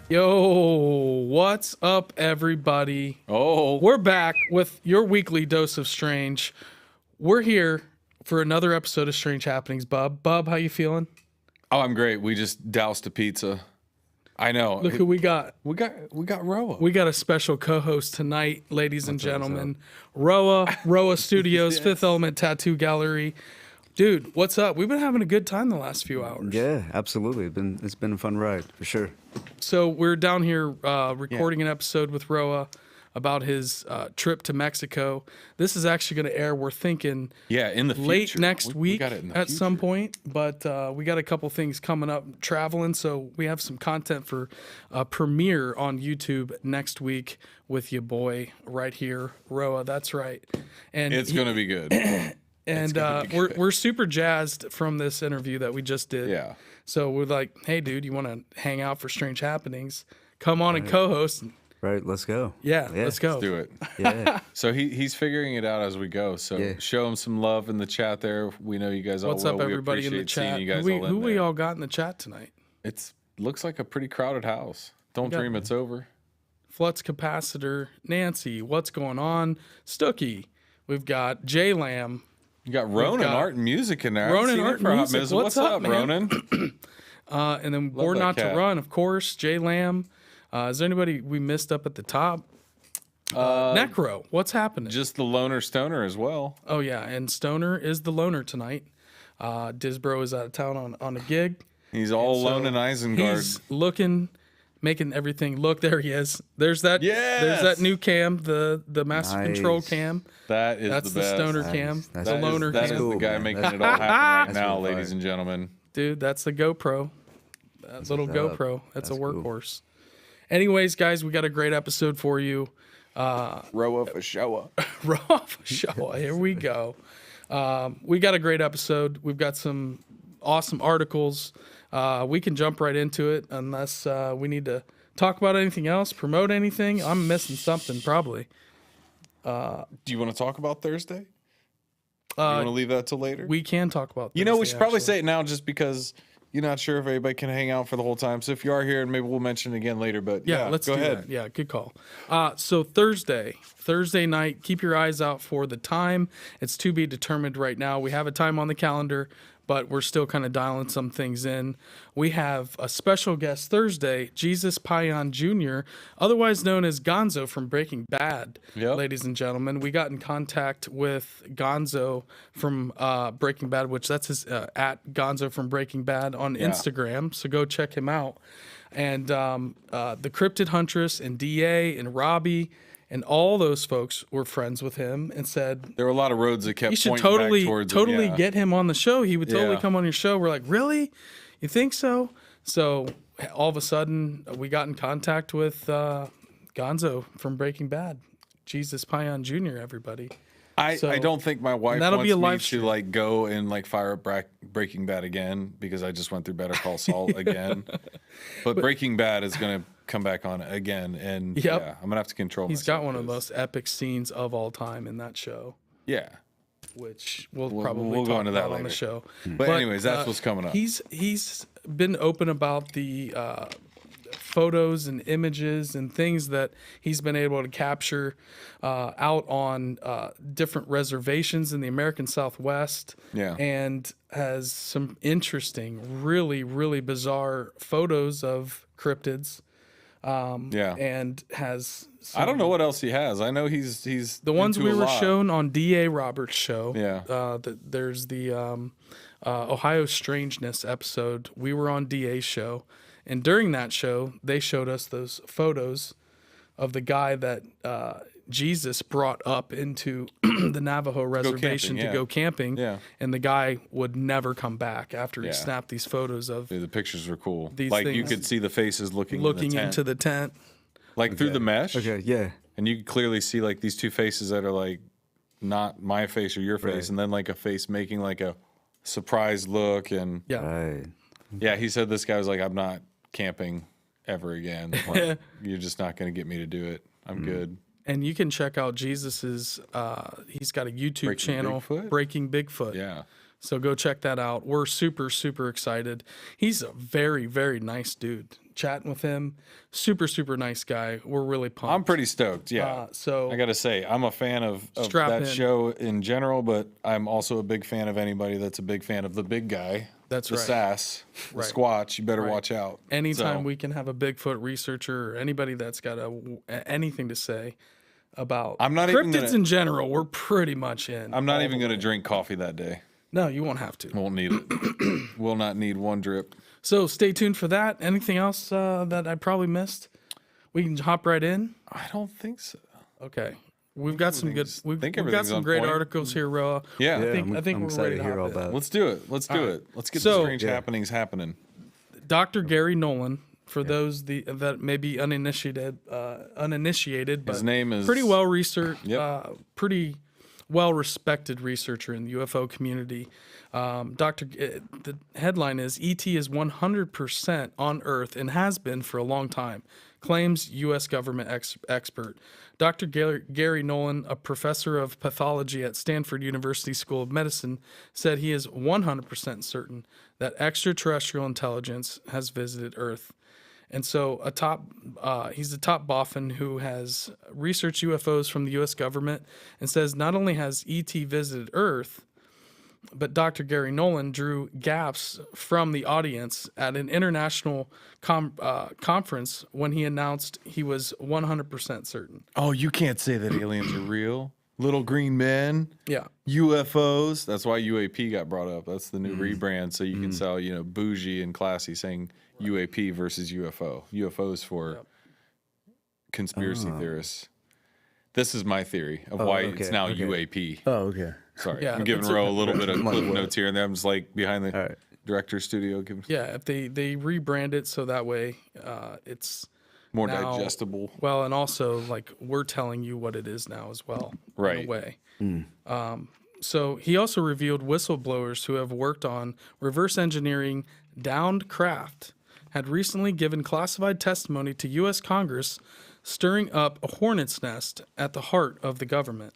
Yo, what's up, everybody? Oh, We're back with your weekly dose of strange. We're here for another episode of Strange Happenings, Bub. Bub, how you feeling? oh, I'm great. We just doused a pizza. I know. Look who we got. We got Roa. We got a special co-host tonight, ladies and gentlemen. Roa Studios, Yes. Fifth Element Tattoo Gallery. Dude, what's up? We've been having a good time the last few hours. Yeah, absolutely. It's been a fun ride for sure. So we're down here recording an episode with Roa about his trip to Mexico. This is actually going to air, we're thinking, in the future. late next We week got it in the at future. some point. But we got a couple things coming up traveling, so we have some content for premiere on YouTube next week with your boy right here, Roa. That's right. And It's going to be good. And we're super jazzed from this interview that we just did. Yeah. So we're like, hey, dude, you want to hang out for Strange Happenings? Come on and co-host. Right, let's go. Yeah, let's go. Let's do it. Yeah. So he's figuring it out as we go. So show him some love in the chat there. We know you guys all What's will. up, everybody in the appreciate seeing chat? You guys Who we there. all got in the chat tonight? It looks like a pretty crowded house. Don't dream it's over. Flux Capacitor, Nancy, what's going on? Stooky. We've got J Lamb. You got Ronan Art and Music in there. Ronan Art and Music. What's up, man? Ronan? And then Born that Not cat. to Run, of course. J Lamb. Is there anybody we missed up at the top? Necro, what's happening? Just the Loner Stoner as well. Oh yeah, and Stoner is the loner tonight. Disbro is out of town on a gig. He's all alone in Isengard. He's making everything look. There he is. There's that. Yes! There's that new cam, the Master Control Nice. cam. That's the best. Stoner Nice. cam. That's The cool. loner That cam. is Cool, the guy man. making That's it all happen right That's now, really ladies and gentlemen. Dude, that's the GoPro. That little what's up. GoPro. That's a That's cool. workhorse. Anyways, guys, we got a great episode for you. Roa for Showa. Raw show. Here we go. We got a great episode. We've got some awesome articles. We can jump right into it unless we need to talk about anything else, promote anything. I'm missing something probably. Do you want to talk about Thursday? You want to leave that till later? We can talk about we should Thursday, probably actually. say it now just because you're not sure if everybody can hang out for the whole time. So if you are here, maybe we'll mention it again later. But Yeah, let's go do ahead. that. Yeah, good call. So Thursday night, keep your eyes out for the time. It's to be determined right now. We have a time on the calendar, but we're still kind of dialing some things in. We have a special guest Thursday, Jesus Payan Jr., otherwise known as Gonzo from Breaking Bad. Yep. Ladies and gentlemen, we got in contact with Gonzo from Breaking Bad, which that's his at Gonzo from Breaking Bad on Instagram. So go check him out. And the Cryptid Huntress and DA and Robbie and all those folks were friends with him and said, There were a lot of roads that kept you should pointing back towards totally it. Yeah. get him on the show. He would totally Yeah. come on your show. We're like, really? You think so? So all of a sudden, we got in contact with Gonzo from Breaking Bad, Jesus Payan Jr. Everybody. I don't think my wife that'll wants be a me live to stream. like go and like fire up Breaking Bad again because I just went through Better Call Saul again. But Breaking Bad is going to come back on again, and Yep. yeah, I'm gonna have to control. He's got myself one of the 'cause- most epic scenes of all time in that show, Yeah, which we'll We'll probably go talk into that about on the later. show. but anyways, that's what's coming up. He's been open about the photos and images and things that he's been able to capture out on different reservations in the American Southwest. Yeah. And has some interesting, really, really bizarre photos of cryptids. Yeah, And has I don't know what else he has. I know he's the ones into we a were lot. shown on D.A. Roberts' show. Yeah. There's the Ohio Strangeness episode. We were on D.A.'s show. And during that show, they showed us those photos of the guy that Jesus brought up into the Navajo reservation to go camping. Yeah. And the guy would never come back after he Yeah. snapped these photos of Dude, the pictures were cool. These Like you things- could see the faces looking into the tent. like through the mesh. Okay, yeah. And you could clearly see like these two faces that are like not my face or your face, Right. and then like a face making like a surprised look. And Yeah. Right. yeah, he said this guy was like, I'm not camping ever again. Like, you're just not going to get me to do it. I'm good. And you can check out Jesus's. He's got a YouTube Breaking channel, Bigfoot? Breaking Bigfoot. Yeah. So go check that out. We're super, super excited. He's a very, very nice dude. Chatting with him, super, super nice guy. We're really pumped. I'm pretty stoked. Yeah. So I got to say, I'm a fan of Strap that in. show in general, but I'm also a big fan of anybody that's a big fan of the big guy. That's the right. sass, the Right. squatch. You better Right. watch out. Anytime So, we can have a Bigfoot researcher or anybody that's got anything to say about I'm not even cryptids gonna- in general, we're pretty much in. I'm not all even the going to way. drink coffee that day. No, you won't have to. Won't need it. Will not need one drip. So stay tuned for that. Anything else that I probably missed? We can hop right in. I don't think so. Okay. We've got some good. everything's- We've think got everything's some on great point. articles here, Roa. Yeah. I think I'm we're excited ready to to hear hop all in. that. Let's do it. Let's do right. it. Let's get So- the strange happenings happening. Dr. Gary Nolan. For those that may be uninitiated, but His name is pretty well researched, Yep. pretty well respected researcher in the UFO community. The headline is ET is 100% on Earth and has been for a long time, claims U.S. government expert. Dr. Gary Nolan, a professor of pathology at Stanford University School of Medicine, said he is 100% certain that extraterrestrial intelligence has visited Earth. And so he's a top boffin who has researched UFOs from the U.S. government and says not only has ET visited Earth, but Dr. Gary Nolan drew gaps from the audience at an international conference when he announced he was 100% certain. Oh, you can't say that aliens are real. Little green men, Yeah. UFOs. That's why UAP got brought up. That's the new rebrand, so you can sell, bougie and classy, saying UAP versus UFO. UFOs for conspiracy theorists. This is my theory of why it's now UAP. Oh, okay. Sorry, Yeah, I'm giving it's Ro a little bit of Like clip what? notes here and there. I'm just like behind the right. director's studio, giving Yeah. If they rebrand it so that way it's more now- digestible. well, and also like we're telling you what it is now as well, in Right. a way. So he also revealed whistleblowers who have worked on reverse engineering downed craft had recently given classified testimony to U.S. Congress, stirring up a hornet's nest at the heart of the government.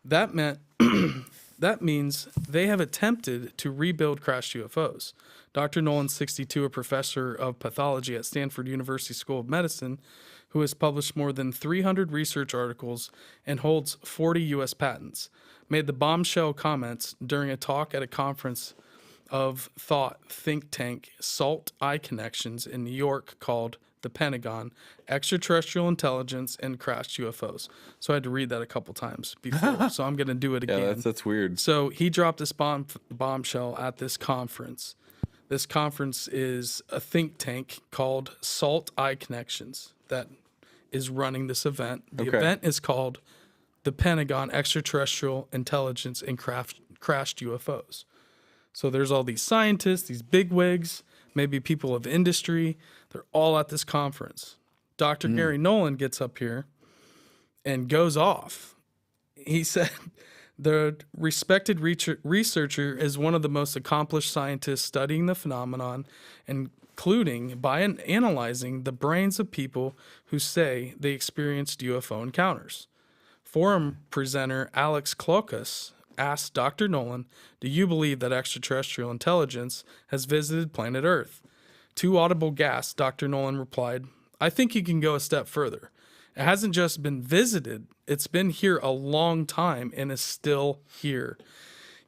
That means they have attempted to rebuild crashed UFOs. Dr. Nolan, 62, a professor of pathology at Stanford University School of Medicine, who has published more than 300 research articles and holds 40 U.S. patents, made the bombshell comments during a talk at a conference of thought think tank Salt Eye Connections in New York called The Pentagon, Extraterrestrial Intelligence and Crashed UFOs. So I had to read that a couple times before, so I'm going to do it again. Yeah, that's weird. So he dropped this bombshell at this conference. This conference is a think tank called Salt Eye Connections that is running this event. The Okay. event is called The Pentagon, Extraterrestrial Intelligence and Crashed UFOs. So there's all these scientists, these bigwigs, maybe people of industry. They're all at this conference. Dr. Gary Nolan gets up here and goes off. He said the respected researcher is one of the most accomplished scientists studying the phenomenon, including by analyzing the brains of people who say they experienced UFO encounters. Forum presenter Alex Klokas asked Dr. Nolan, "Do you believe that extraterrestrial intelligence has visited planet Earth?" To audible gasps, Dr. Nolan replied, "I think you can go a step further. It hasn't just been visited, it's been here a long time and is still here."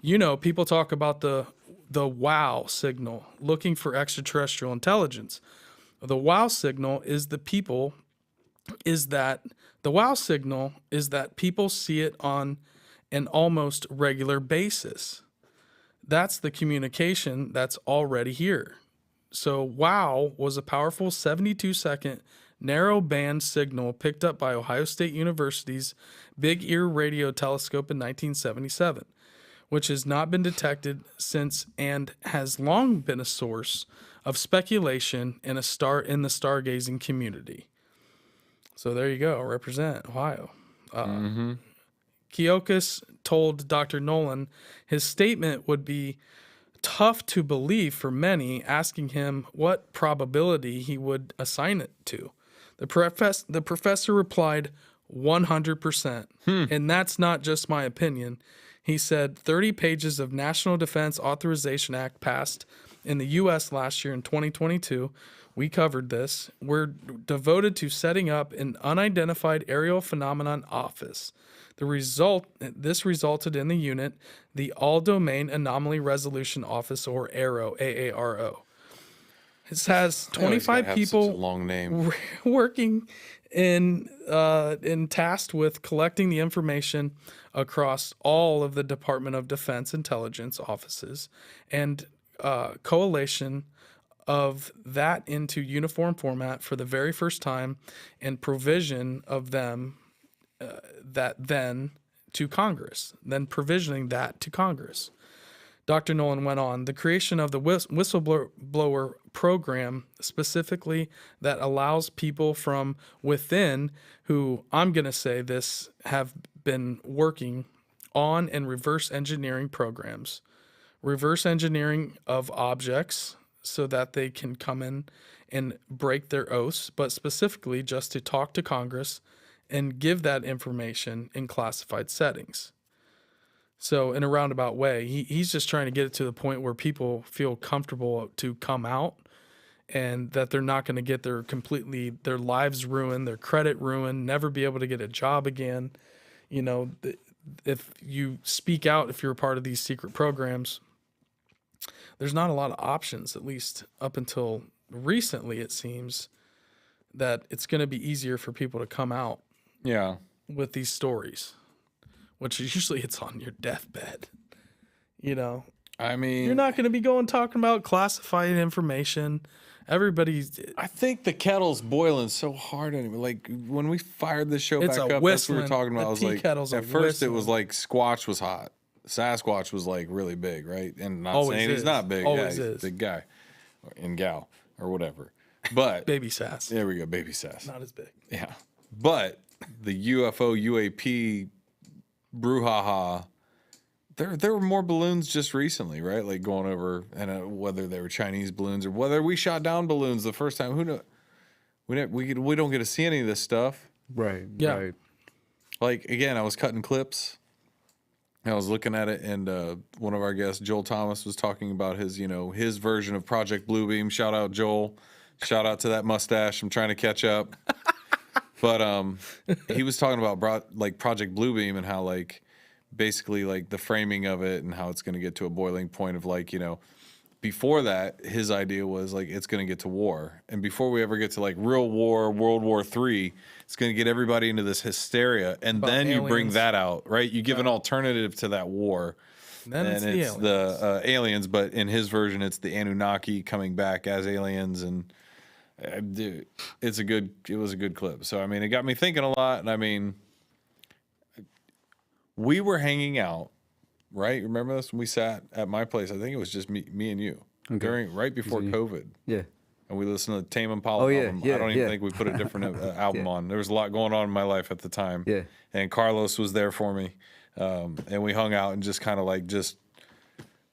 You know, people talk about the wow signal, looking for extraterrestrial intelligence. The wow signal is that people see it on an almost regular basis. That's the communication that's already here. So WOW was a powerful 72-second narrow band signal picked up by Ohio State University's Big Ear Radio Telescope in 1977, which has not been detected since and has long been a source of speculation in the stargazing community. So there you go, represent Ohio. Keokas told Dr. Nolan his statement would be tough to believe for many, asking him what probability he would assign it to. The professor replied, 100%. And that's not just my opinion. He said 30 pages of National Defense Authorization Act passed in the U.S. last year in 2022. We covered this. We're devoted to setting up an unidentified aerial phenomenon office. This resulted in the unit, the All Domain Anomaly Resolution Office, or AARO, AARO. It has 25 people long name. working in tasked with collecting the information across all of the Department of Defense intelligence offices and coalition of that into uniform format for the very first time and provision of them provisioning that to Congress. Dr. Nolan went on, the creation of the whistleblower program specifically that allows people from within who, I'm going to say this, have been working on and reverse engineering programs, reverse engineering of objects so that they can come in and break their oaths, but specifically just to talk to Congress and give that information in classified settings. So in a roundabout way, he's just trying to get it to the point where people feel comfortable to come out and that they're not going to get their lives ruined, their credit ruined, never be able to get a job again. You know, if you speak out, if you're a part of these secret programs, there's not a lot of options, at least up until recently, it seems that it's going to be easier for people to come out with these stories, which usually it's on your deathbed. You know, I mean, you're not going to be talking about classified information. I think the kettle's boiling so hard anyway. Like when we fired the show back up, that's what we were talking about. I was like, at first it was like Squatch was hot. Sasquatch was like really big, right? And not always saying he's not big. Always he's is. a big guy and gal or whatever. But baby sass. There we go, baby sass. Not as big. Yeah. But the UFO UAP brouhaha, there were more balloons just recently, right? Like going over, and whether they were Chinese balloons or whether we shot down balloons the first time. Who knows? We don't get to see any of this stuff. Right. Yeah. Right. Like again, I was cutting clips. I was looking at it, and one of our guests, Joel Thomas, was talking about his version of Project Bluebeam. Shout out Joel. Shout out to that mustache. I'm trying to catch up. But he was talking about like Project Bluebeam and how like basically like the framing of it and how it's going to get to a boiling point of like, before that, his idea was like it's going to get to war. And before we ever get to like real war, World War III, it's going to get everybody into this hysteria. And about then aliens. You bring that out, right? You give an alternative to that war. Then and it's the aliens, but in his version, it's the Anunnaki coming back as aliens. And dude, it was a good clip. So, I mean, it got me thinking a lot. And I mean, we were hanging out. Right, remember this when we sat at my place? I think it was just me and you right before COVID. Yeah, and we listened to the Tame Impala album. Yeah, I don't even think we put a different album on. There was a lot going on in my life at the time. Yeah, and Carlos was there for me, and we hung out and just kind of like just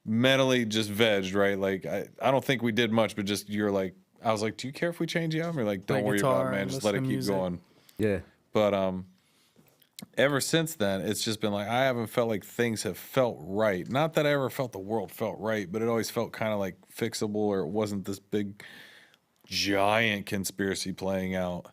mentally just vegged. Right, like I don't think we did much, but just you're like I was like, do you care if we change the album? You're like, don't worry about it, man. Just let it keep going. Yeah, but ever since then, it's just been like I haven't felt like things have felt right. Not that I ever felt the world felt right, but it always felt kind of like fixable, or it wasn't this big, giant conspiracy playing out.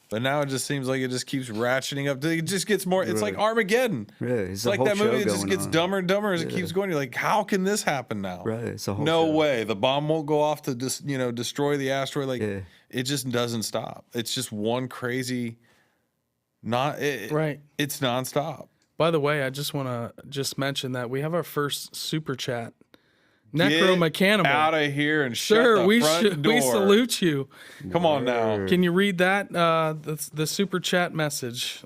But now it just seems like it just keeps ratcheting up. It just gets more. It's like Armageddon. Yeah, it's like that movie. It just gets dumber and dumber as it keeps going. You're like, how can this happen now? Right. It's a whole no show. way. The bomb won't go off to just destroy the asteroid. Like it just doesn't stop. It's just one crazy. Right. It's nonstop. By the way, I just want to mention that we have our first super chat. Necromechanical. Out of here and shut the front door. We salute you. Come on now. Can you read that? The super chat message.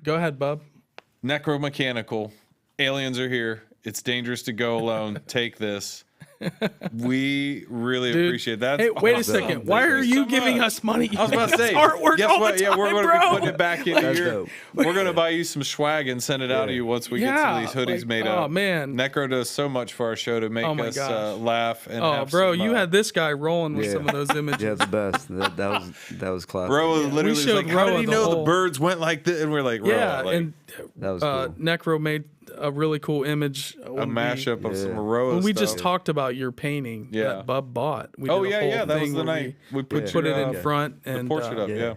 Go ahead, Bub. Necromechanical. Aliens are here. It's dangerous to go alone. Take this. We really appreciate that. Hey, wait a second. Why are you giving us money? I was about to say, artwork guess all what? the time, we're going to be putting it back into here. dope. We're going to buy you some swag and send it out to you once we get some of these hoodies made up. Oh man, Necro does so much for our show to make us laugh and have bro, some, you had this guy rolling with some of those images. Yeah, the best. That was classic. Bro literally was like, how did he know the birds went like this? And we're like, and that was cool. Necro made a really cool image. A mashup of some Aroa When we stuff. just talked about your painting Yeah. that Bub bought. We Oh, did a yeah, whole yeah. That was thing the where night we put put your, it in front the and portrait up. Yeah.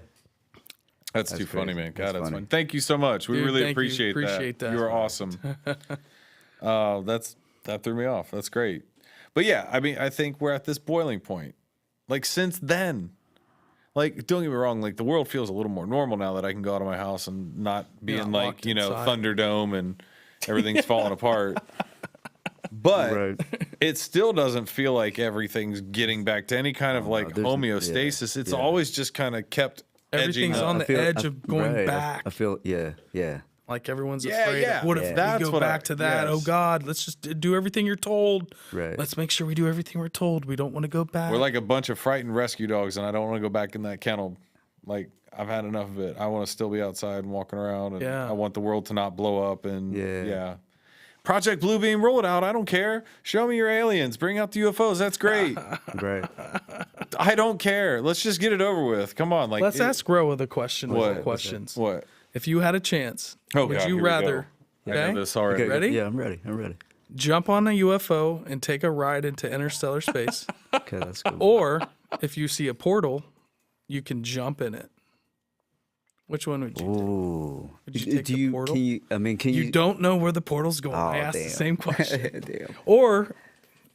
That's too funny, crazy. man. God, That's that's funny. fun. Thank you so much. We Dude, really thank you. appreciate that. You are awesome. That threw me off. That's great. But yeah, I mean, I think we're at this boiling point. Like since then, like don't get me wrong, like the world feels a little more normal now that I can go out of my house and not be You're in not like, locked you know, inside. Thunderdome and everything's falling apart. But Right. it still doesn't feel like everything's getting back to any kind of like there's- homeostasis. It's yeah. always just kind of kept edging Everything's up. on the edge of going right, back. I feel, yeah. Like everyone's Yeah, afraid yeah. of what if Yeah. we That's go what back to that? Oh yes. God, let's just do everything you're told. Right. Let's make sure we do everything we're told. We don't want to go back. We're like a bunch of frightened rescue dogs, and I don't want to go back in that kennel. Like I've had enough of it. I want to still be outside and walking around, and Yeah. I want the world to not blow up. And Yeah. Project Bluebeam, roll it out. I don't care. Show me your aliens. Bring out the UFOs. That's great. Right. I don't care. Let's just get it over with. Come on, like Let's ask Roa the question. What? With the questions. what? If you had a chance, Oh, would God, you here we rather go. I know this already. Ready? Yeah, I'm ready. jump on a UFO and take a ride into interstellar space, Okay, that's good. or if you see a portal, you can jump in it? Which one would you take? Ooh. Would you take the portal? Can you, I mean, can You you? don't know where the portal's going. Oh, I asked the damn. same question. Damn. Or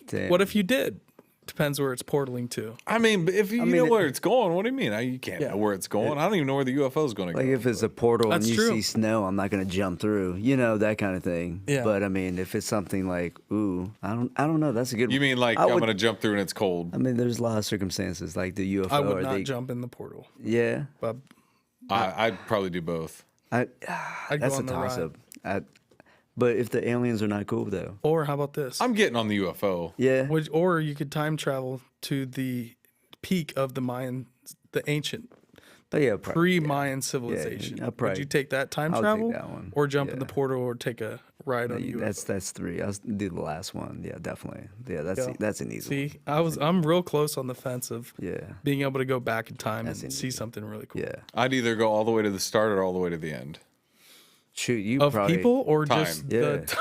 Damn. what if you did? Depends where it's portaling to. I mean, if you know mean, where it's going, what do you mean? You can't know where it's going. I don't even know where the UFO is going to Like go. if it's a portal That's and you true. see snow, I'm not gonna jump through. You know, that kind of thing. Yeah. But I mean, if it's something like, ooh, I don't know. That's a good. You mean like I I'm would- going to jump through and it's cold? I mean, there's a lot of circumstances like the UFO. I would or not they, jump in the portal. Yeah. But I'd probably do both. I'd That's go a on the toss ride. up. But if the aliens are not cool though, Or how about this? I'm getting on the UFO. yeah. Or you could time travel to the peak of the Mayan, the ancient But yeah, pre-Mayan civilization. I'll Would probably- you take that time I'll take travel, that one. or jump in the Yeah. portal, or take a ride on you? That's three. I'll do the last one. Yeah, definitely. Yeah, Yeah. that's an easy one. See, I'm real close on the fence of Yeah. being able to go back in time That's and an see easy something really cool. Yeah. I'd either go all the way to the start or all the way to the end. Shoot, you Of probably people or Time. just Yeah. the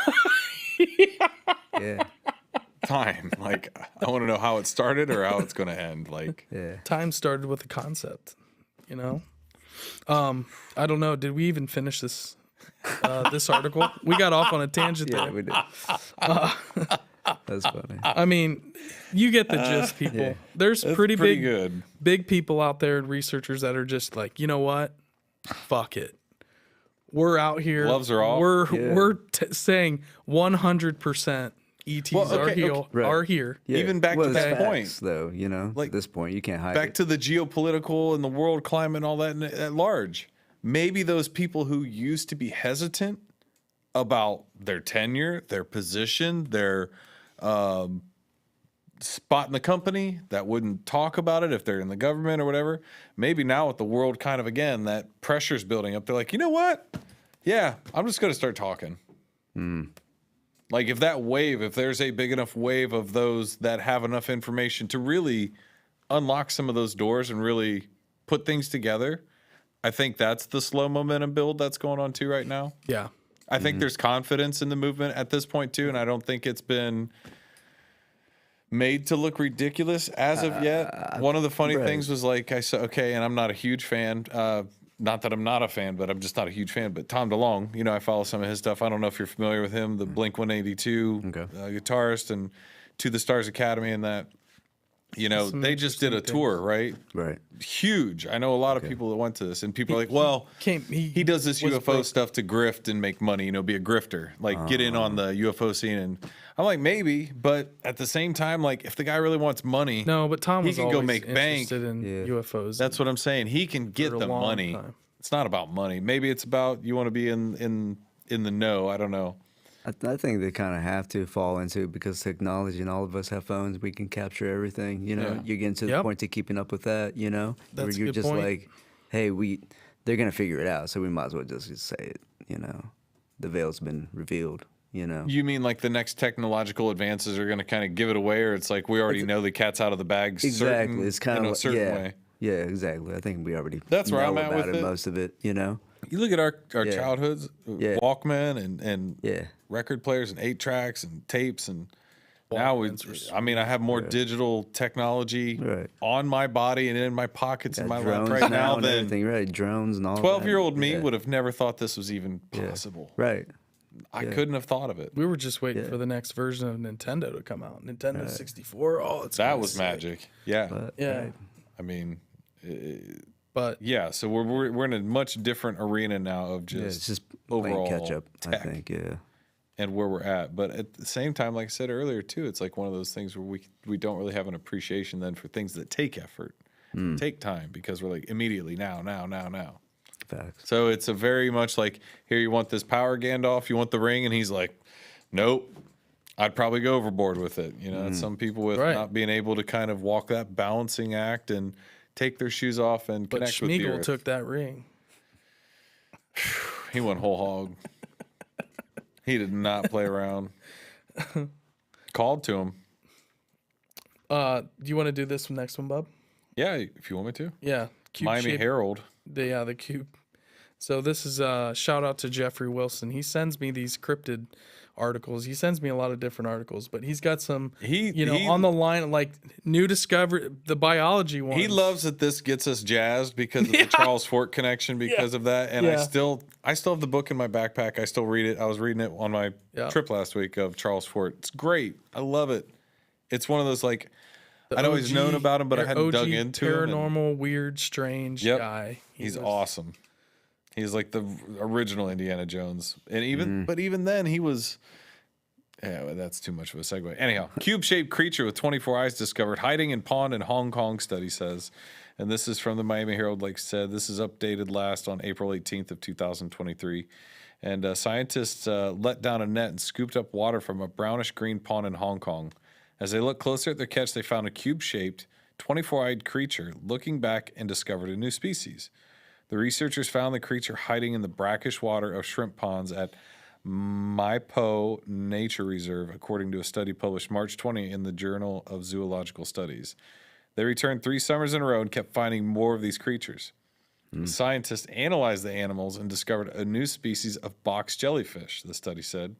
Yeah. Time. Like, I want to know how it started or how it's going to end. Like, Yeah. time started with a concept, you know? I don't know. Did we even finish this this article? We got off on a tangent Yeah, there. we did. That's funny. I mean, you get the gist, people. Yeah. There's that's pretty big good. big people out there and researchers that are just like, you know what? Fuck it. We're out here. Gloves are off? We're saying 100% ETs Well, okay, are here. okay. Right. Are here. Yeah. Even back well, to it's that facts, point. though. You know, Like, at this point, you can't hide Back it. to the geopolitical and the world climate and all that at large. Maybe those people who used to be hesitant about their tenure, their position, their spot in the company, that wouldn't talk about it if they're in the government or whatever. Maybe now with the world kind of, again, that pressure's building up. They're like, you know what? Yeah, I'm just going to start talking. Like if that wave, if there's a big enough wave of those that have enough information to really unlock some of those doors and really put things together, I think that's the slow momentum build that's going on too right now. Yeah. I think there's confidence in the movement at this point too, and I don't think it's been made to look ridiculous as of yet. One of the funny right. things was like I said, okay, and I'm not a huge fan. Not that I'm not a fan, but I'm just not a huge fan. But Tom DeLonge, you know, I follow some of his stuff. I don't know if you're familiar with him, the Blink 182 guitarist, and To the Stars Academy, and that. You know, Some they just did a interesting tour, right? Right. Huge. I know a lot of people that went to this, and people are like, well, he does this was UFO broke. stuff to grift and make money, you know, be a grifter, like get in on the UFO scene. And I'm like, maybe, but at the same time, like if the guy really wants money, No, but Tom He was can go always make bank. interested in Yeah. UFOs. that's what I'm saying. He can get For a the long money. time. It's not about money. Maybe it's about you want to be in the know. I don't know. I think they kind of have to fall into it because technology and all of us have phones. We can capture everything. You know, Yeah. you're getting to the Yep. point to keeping up with that. You know, where That's a you're good just point. like, hey, they're gonna figure it out, so we might as well just say it. You know, the veil's been revealed. You know, You mean like the next technological advances are going to kind of give it away, or it's like we already know the cat's out of the bag? exactly. It's kind in of a certain yeah, way. yeah, exactly. I think we already That's where know I'm at about with it. most of it. You know, You look at our childhoods, Yeah. Walkman and Yeah. record players and 8-tracks and tapes, and now I have more digital technology on my body and in my pockets in my lap right now and than everything, right? Drones and all. 12-year-old me would have never thought this was even possible. Right. I couldn't have thought of it. We were just waiting for the next version of Nintendo to come out. Nintendo 64. Oh, that was magic. Yeah. But, Yeah. I mean, but yeah. So we're in a much different arena now of it's just overall catch up. I tech think. Yeah. and where we're at. But at the same time, like I said earlier too, it's like one of those things where we don't really have an appreciation then for things that take effort, take time, because we're like immediately now. Facts. So it's a very much like, here, you want this power Gandalf, you want the ring, and he's like, nope, I'd probably go overboard with it. You know, it's some people with not being able to kind of walk that balancing act and take their shoes off and but connect with the Schmeagol earth. took that ring. He went whole hog. He did not play around. Called to him. Do you want to do this next one, Bub? Yeah, if you want me to. Yeah. Miami shape- Herald. the cube. So this is a shout out to Jeffrey Wilson. He sends me these cryptid articles. He sends me a lot of different articles, but he's got some, on the line, like new discovery, the biology one. He loves that this gets us jazzed because of the Charles Fort connection because of that. And I still have the book in my backpack. I still read it. I was reading it on my trip last week of Charles Fort. It's great. I love it. It's one of those, like, I'd always known about him, but I hadn't dug into him. Paranormal, weird, strange guy. He's awesome. He's like the original Indiana Jones. And even then he was, that's too much of a segue. Anyhow, cube-shaped creature with 24 eyes discovered hiding in pond in Hong Kong, study says. And this is from the Miami Herald, like I said. This is updated last on April 18th of 2023. And scientists let down a net and scooped up water from a brownish-green pond in Hong Kong. As they looked closer at their catch, they found a cube-shaped, 24-eyed creature looking back and discovered a new species. The researchers found the creature hiding in the brackish water of shrimp ponds at Mai Po Nature Reserve, according to a study published March 20 in the Journal of Zoological Studies. They returned 3 summers in a row and kept finding more of these creatures. Scientists analyzed the animals and discovered a new species of box jellyfish, the study said.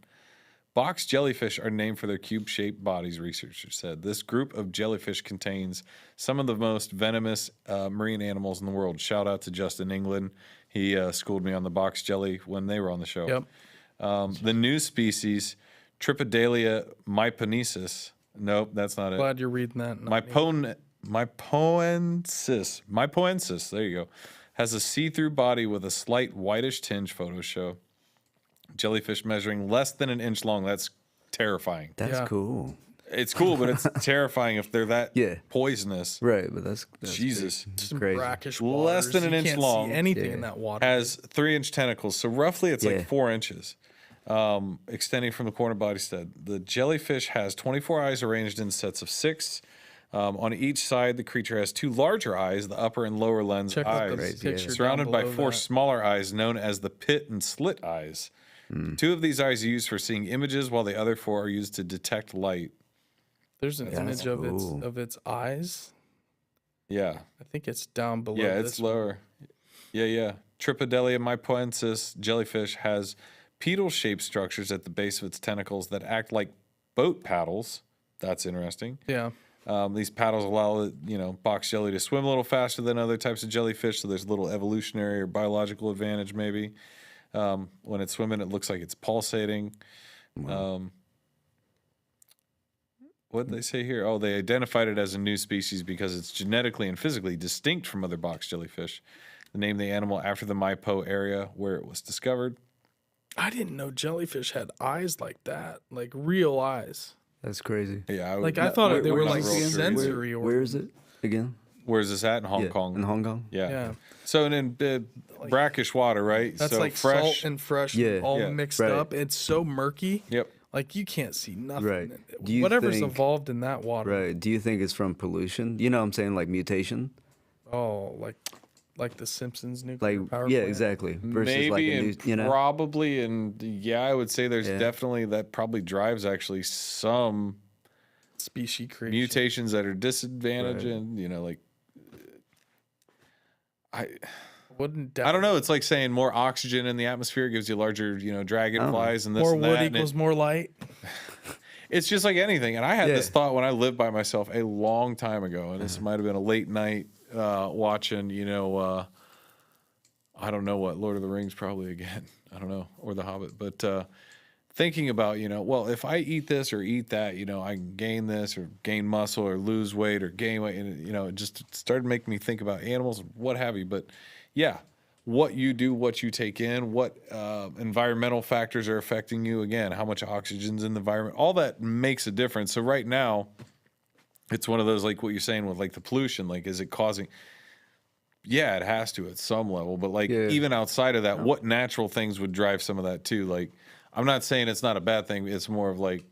Box jellyfish are named for their cube-shaped bodies, researchers said. This group of jellyfish contains some of the most venomous marine animals in the world. Shout out to Justin England. He schooled me on the box jelly when they were on the show. Yep. The new species, Tripidalia myponensis. Nope, that's not it. Glad you're reading that. Mypoensis, there you go, has a see-through body with a slight whitish tinge, photos show. Jellyfish measuring less than an inch long. That's terrifying. That's cool. It's cool, but it's terrifying if they're that poisonous. Right, but that's Jesus. crazy. Brackish Less than an you inch can't long. See anything in that water. Has 3-inch tentacles. So roughly it's like 4 inches. Extending from the corner body stud. The jellyfish has 24 eyes arranged in sets of 6. On each side, the creature has 2 larger eyes, the upper and lower lens eyes, surrounded by 4 smaller eyes known as the pit and slit eyes. 2 of these eyes are used for seeing images, while the other 4 are used to detect light. There's an image of its eyes. Yeah. I think it's down below. Yeah, it's lower. Yeah. Tripidalia mypoensis jellyfish has pedal-shaped structures at the base of its tentacles that act like boat paddles. That's interesting. Yeah. These paddles allow box jelly to swim a little faster than other types of jellyfish, so there's a little evolutionary or biological advantage maybe. When it's swimming, it looks like it's pulsating. Wow. What did they say here? Oh, they identified it as a new species because it's genetically and physically distinct from other box jellyfish. They named the animal after the Mai Po area where it was discovered. I didn't know jellyfish had eyes like that, like real eyes. That's crazy. Yeah, I thought they were like sensory. Where is it again? Where's this at? In Hong Kong. In Hong Kong? Yeah. So in brackish water, right? That's so like fresh, salt and fresh all mixed up. It's so murky. Yep. Like you can't see nothing. Right. Whatever's evolved in that water. Right. Do you think it's from pollution? You know what I'm saying? Like mutation? Oh, like the Simpsons nuclear power yeah, plant? exactly. Versus maybe like and probably, and I would say there's definitely that probably drives actually some species creation mutations that are disadvantaged, and Wouldn't I don't know. It's like saying more oxygen in the atmosphere gives you larger, dragonflies and this more and wood that. And equals more light. it's just like anything. And I had this Yeah. thought when I lived by myself a long time ago. And this might have been a late night watching, I don't know what, Lord of the Rings probably again. I don't know. Or The Hobbit. But thinking about, well, if I eat this or eat that, I can gain this or gain muscle or lose weight or gain weight. And, it just started making me think about animals, what have you. But yeah, what you do, what you take in, what environmental factors are affecting you. Again, how much oxygen's in the environment, all that makes a difference. So right now, it's one of those, like what you're saying with like the pollution, like, is it causing? Yeah, it has to at some level, but like even outside of that, what natural things would drive some of that too? Like, I'm not saying it's not a bad thing. It's more of like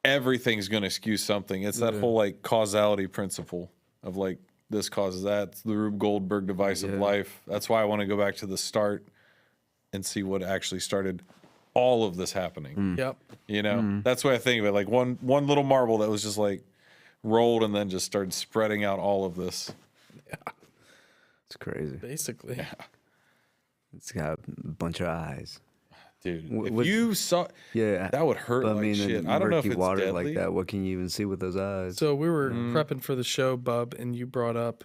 everything's going to skew something. It's that whole like causality principle of like this causes that. It's the Rube Goldberg device of life. That's why I want to go back to the start and see what actually started all of this happening. Yep. That's what I think of it. Like one little marble that was just like rolled and then just started spreading out all of this. It's crazy. Basically. Yeah. It's got a bunch of eyes. Dude, if you saw, that would hurt But, like shit. I don't know if it's water deadly. like that. What can you even see with those eyes? So we were prepping for the show, Bub, and you brought up,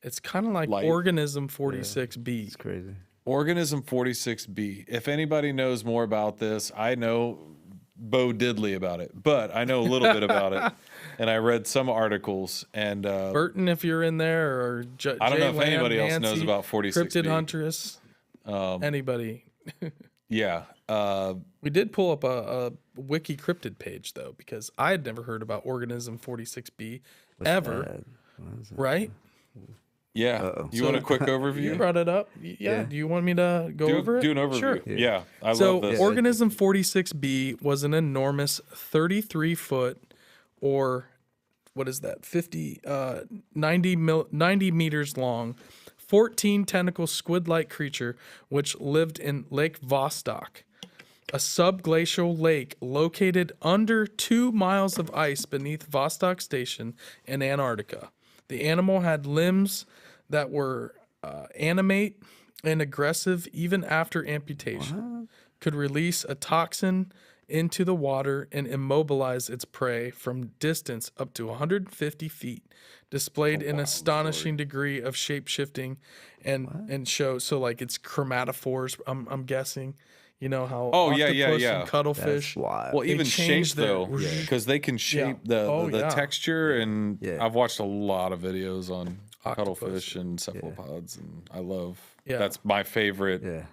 it's kind of like Light. Organism 46B. It's crazy. Organism 46B. If anybody knows more about this, I know Bo Diddley about it, but I know a little bit about it. And I read some articles. And Burton, if you're in there, or I don't know if Lamb, anybody else Nancy, knows about 46B. Cryptid Huntress, anybody. Yeah. We did pull up a wiki cryptid page though, because I had never heard about Organism 46B ever. Right? Yeah. You want a quick overview? You brought it up. Yeah. Do you want me to go over it? Do an overview. Sure. Yeah. I So love this. Organism 46B was an enormous 33-foot, or what is that? 90 meters long, 14 tentacle squid-like creature which lived in Lake Vostok, a subglacial lake located under 2 miles of ice beneath Vostok Station in Antarctica. The animal had limbs that were animate and aggressive even after amputation, could release a toxin into the water and immobilize its prey from distance up to 150 feet, displayed an astonishing degree of shape-shifting and show. So like it's chromatophores, I'm guessing. You know how octopus and cuttlefish. Wild. Well, even shape changed their- though, because they can shape the texture, and I've watched a lot of videos on cuttlefish and cephalopods, and I love. That's my favorite. Yeah.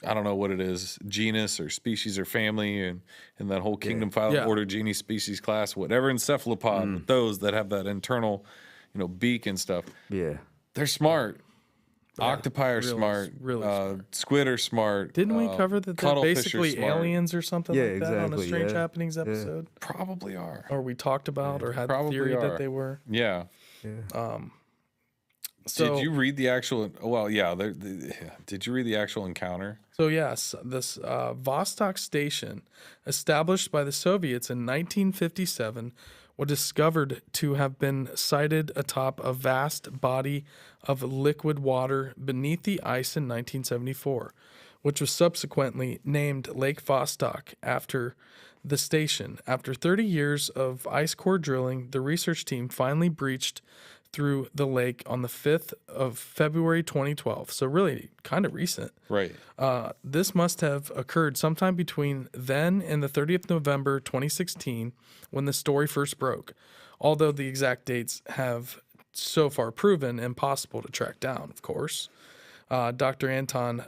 I don't know what it is, genus or species or family, and that whole kingdom, phylum, order, genus, species, class, whatever in cephalopod. But those that have that internal, beak and stuff. Yeah. They're smart. Octopi are smart. Really smart. Squid are smart. Didn't we cover that they're cuttlefish are basically smart. aliens or something Yeah, like that on a exactly, Strange yeah. Happenings episode? Probably are. Or we talked about or had the Probably theory are. that they were. Yeah. So, Did you read the actual? Well, yeah. Did you read the actual encounter? So yes, this Vostok Station, established by the Soviets in 1957, was discovered to have been sited atop a vast body of liquid water beneath the ice in 1974, which was subsequently named Lake Vostok after the station. After 30 years of ice core drilling, the research team finally breached through the lake on the 5th of February 2012. So really kind of recent. Right. This must have occurred sometime between then and the 30th November 2016 when the story first broke, although the exact dates have so far proven impossible to track down, of course. Dr. Anton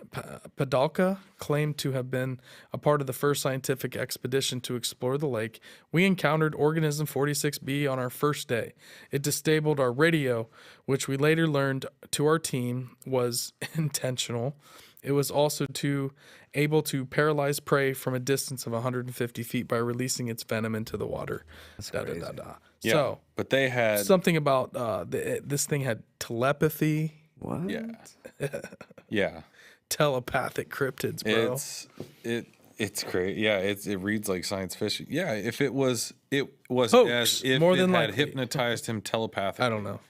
Padalka claimed to have been a part of the first scientific expedition to explore the lake. We encountered Organism 46B on our first day. It disabled our radio, which we later learned to our team was intentional. It was also able to paralyze prey from a distance of 150 feet by releasing its venom into the water. crazy. Yeah. So But they had something about this thing had telepathy. What? Yeah. Telepathic cryptids, bro. It's great. Yeah, it reads like science fiction. Yeah, if it was Hoax, as if more it than had likely. hypnotized him telepathically. I don't know.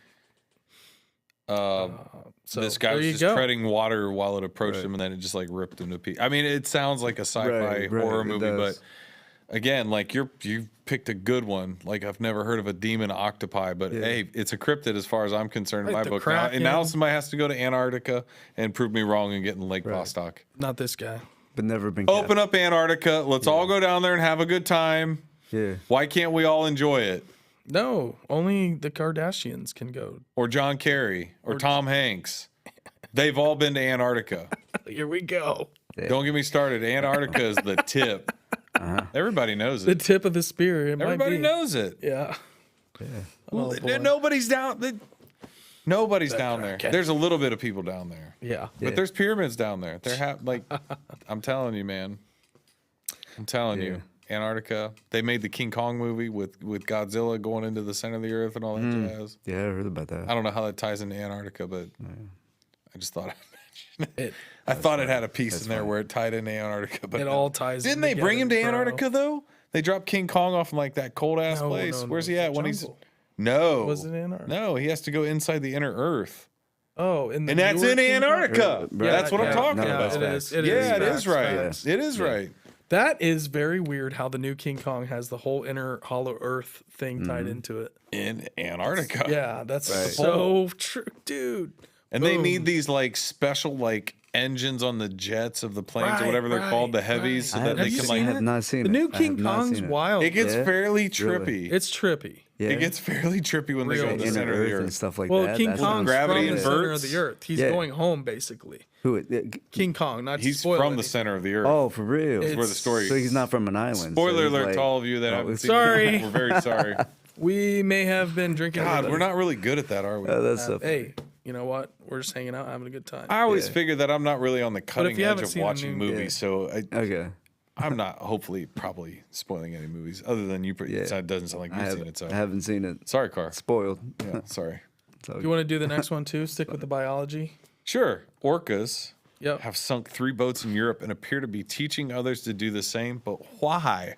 So This guy there was you just go. treading water while it approached him, and then it just like ripped him to pieces. I mean, it sounds like a sci-fi Right, horror it movie, but does. again, like you picked a good one. Like I've never heard of a demon octopi, but hey, it's a cryptid as far as I'm concerned in Like my the book. Now, and now Kraken. somebody has to go to Antarctica and prove me wrong and get in Lake Vostok. Not this guy. But never been. Open up Antarctica. Let's all go down there and have a good time. Yeah. Why can't we all enjoy it? No, only the Kardashians can go. Or John Kerry or Tom Hanks. They've all been to Antarctica. Here we go. Don't get me started. Antarctica is the tip. Everybody knows The it. tip of the spear. It Everybody might be. knows it. Yeah. Well, Oh, boy. nobody's down. Nobody's down there. Kraken. There's a little bit of people down there, Yeah. but there's pyramids down there. They're like, I'm telling you, man. I'm telling you, Antarctica. They made the King Kong movie with Godzilla going into the center of the earth and all that jazz. Yeah, I heard about that. I don't know how that ties into Antarctica, but I just thought I'd mention it. It, I thought it had a piece in there where it tied into Antarctica, but it all ties didn't in they bring him to together, bro. Antarctica though? They dropped King Kong off in like that cold ass No, place. no, Where's no, he it's at the when he's? jungle. No, Was it Antarctica? No, he has to go inside the inner Earth. Oh, in the And that's newer in King Kong? Antarctica. Right. That's what I'm talking No, about. that's It facts. is. It Yeah, it facts, is right. facts. It is right. That is very weird how the new King Kong has the whole inner hollow earth thing tied into it. In Antarctica. Yeah, that's so true, dude. And they Boom. need these like special like engines on the jets of the planes or Right, whatever they're called, the right, heavies, right. so that Have they you can seen like. it? have not seen The it. new I King have not Kong's seen it. wild. It gets Yeah? fairly trippy. Really? It's trippy. Yeah. It gets fairly trippy when they go Real to the Inner center of the Earth and earth. stuff like Well, that. King That's Kong's gravity from the center of inverts. the earth. He's Yeah. going home, basically. who? King Kong, not to He's spoil from the anything. center of the earth. Oh, for real? That's where the story. So he's not from an island. so Spoiler he's alert like- to all of you that Oh, haven't it's- seen Sorry. it. We're very sorry. We may have been drinking. God, everybody. we're not really good at that, are we? Oh, that's so funny. Hey, you know what? We're just hanging out, having a good time. I always figured that I'm not really on the cutting you edge haven't of seen a watching new- movies, so Okay. I'm not hopefully probably spoiling any movies other than you. It doesn't sound like you've seen it. So I haven't seen it. sorry, Car. Spoiled. Yeah, sorry. So, You want to do the next one too? Stick with the biology. Sure. Orcas Yep. have sunk 3 boats in Europe and appear to be teaching others to do the same. But why?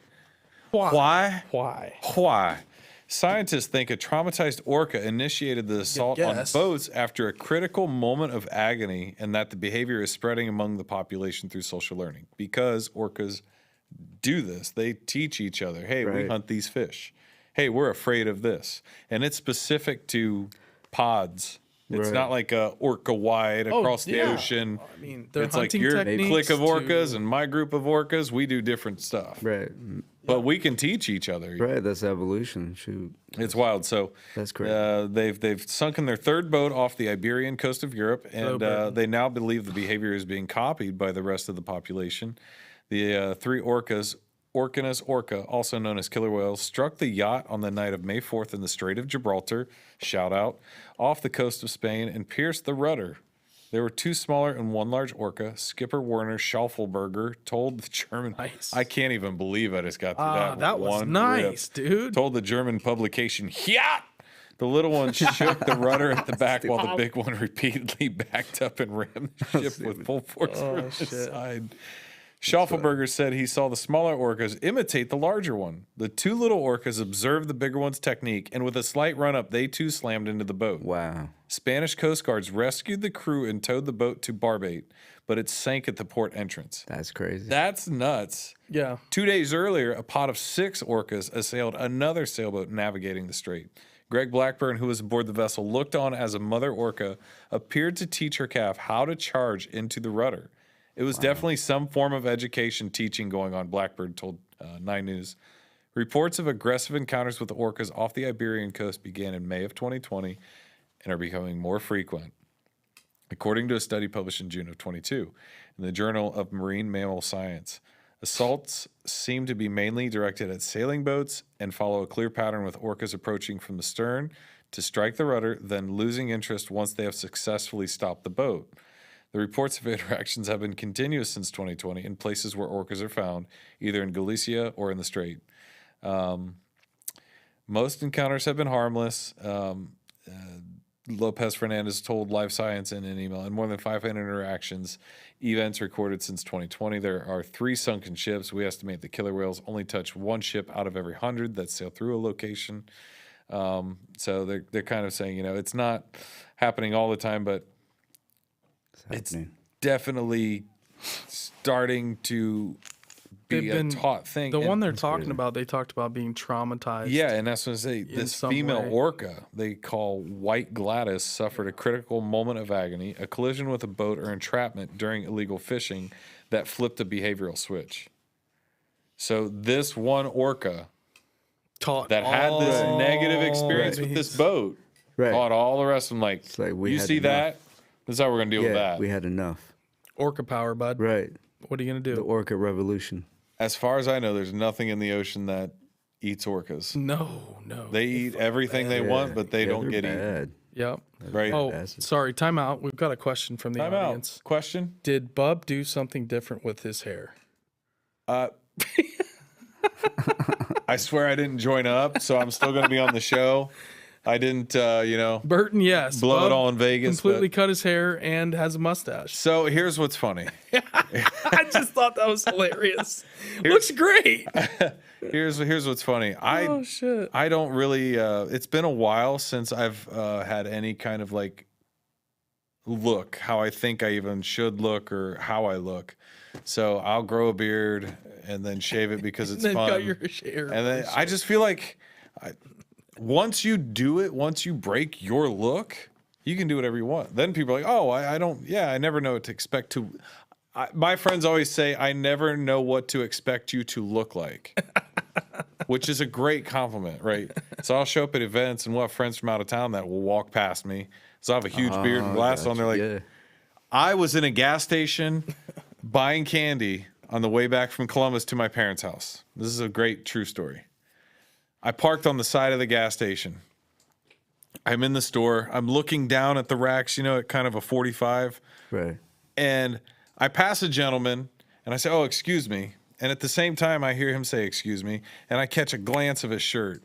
Why? Why? Why? Scientists think a traumatized orca initiated the assault on guess. boats after a critical moment of agony, and that the behavior is spreading among the population through social learning. Because orcas do this, they teach each other, hey, we Right. hunt these fish. Hey, we're afraid of this. And it's specific to pods. It's Right. not like a orca wide across the yeah. ocean. I mean, their It's like hunting your techniques clique of orcas to- and my group of orcas. We do different stuff. right. But we can teach each other. Right. That's evolution. Shoot. It's wild. So That's crazy. they've sunken their 3rd boat off the Iberian coast of Europe, and Britain. they now believe the behavior is being copied by the rest of the population. The 3 orcas, Orcanus orca, also known as killer whales, struck the yacht on the night of May 4th in the Strait of Gibraltar, shout out, off the coast of Spain and pierced the rudder. There were 2 smaller and 1 large orca. Skipper Werner Schaufelberger told the German... Nice. I can't even believe I just got through that. That was one nice, rip. dude. Told the German publication, Yacht! The little one shook the rudder at the back while the big one repeatedly backed up and rammed the ship with full force from the side. Schaufelberger said he saw the smaller orcas imitate the larger one. The 2 little orcas observed the bigger one's technique, and with a slight run-up, they too slammed into the boat. Wow. Spanish Coast Guards rescued the crew and towed the boat to Barbate, but it sank at the port entrance. That's crazy. That's nuts. Yeah. 2 days earlier, a pod of 6 orcas assailed another sailboat navigating the strait. Greg Blackburn, who was aboard the vessel, looked on as a mother orca appeared to teach her calf how to charge into the rudder. It was definitely some form of education teaching going on, Blackbird told 9 News. Reports of aggressive encounters with the orcas off the Iberian coast began in May of 2020 and are becoming more frequent. According to a study published in June of 22 in the Journal of Marine Mammal Science, assaults seem to be mainly directed at sailing boats and follow a clear pattern with orcas approaching from the stern to strike the rudder, then losing interest once they have successfully stopped the boat. The reports of interactions have been continuous since 2020 in places where orcas are found, either in Galicia or in the Strait. Most encounters have been harmless. Lopez Fernandez told Live Science in an email, in more than 500 interactions, events recorded since 2020, there are 3 sunken ships. We estimate the killer whales only touch 1 ship out of every 100 that sail through a location. So they're kind of saying, it's not happening all the time, but it's definitely starting to be a taught thing. The one they're talking about, they talked about being traumatized. Yeah, and that's what I say. This female orca they call White Gladys suffered a critical moment of agony, a collision with a boat or entrapment during illegal fishing that flipped a behavioral switch. So this one orca that had this negative experience with this boat taught all the rest of them, like you see that? This is how we're going to deal with that. We had enough. Orca power, bud. Right. What are you going to do? The orca revolution. As far as I know, there's nothing in the ocean that eats orcas. No. They eat everything they want, but they don't get eaten. Yep. Right. Oh, sorry. Time out. We've got a question from the audience. Question? Did Bub do something different with his hair? I swear I didn't join up, so I'm still going to be on the show. I didn't, Burton, yes. blow Bub it all in Vegas. Completely cut his hair and has a mustache. So here's what's funny. I just thought that was hilarious. Looks great. Here's what's funny. Oh, shit. I don't really. It's been a while since I've had any kind of like look how I think I even should look or how I look. So I'll grow a beard and then shave it because it's then fun. cut your hair. And then I just feel like once you do it, once you break your look, you can do whatever you want. Then people are like, oh, I don't. Yeah, I never know what to expect to. My friends always say, I never know what to expect you to look like, which is a great compliment, right? So I'll show up at events and we'll have friends from out of town that will walk past me. So I have a huge beard and glasses on. They're like, I was in a gas station buying candy on the way back from Columbus to my parents' house. This is a great true story. I parked on the side of the gas station. I'm in the store. I'm looking down at the racks, at kind of a 45. Right. And I pass a gentleman and I say, oh, excuse me. And at the same time, I hear him say, excuse me. And I catch a glance of his shirt.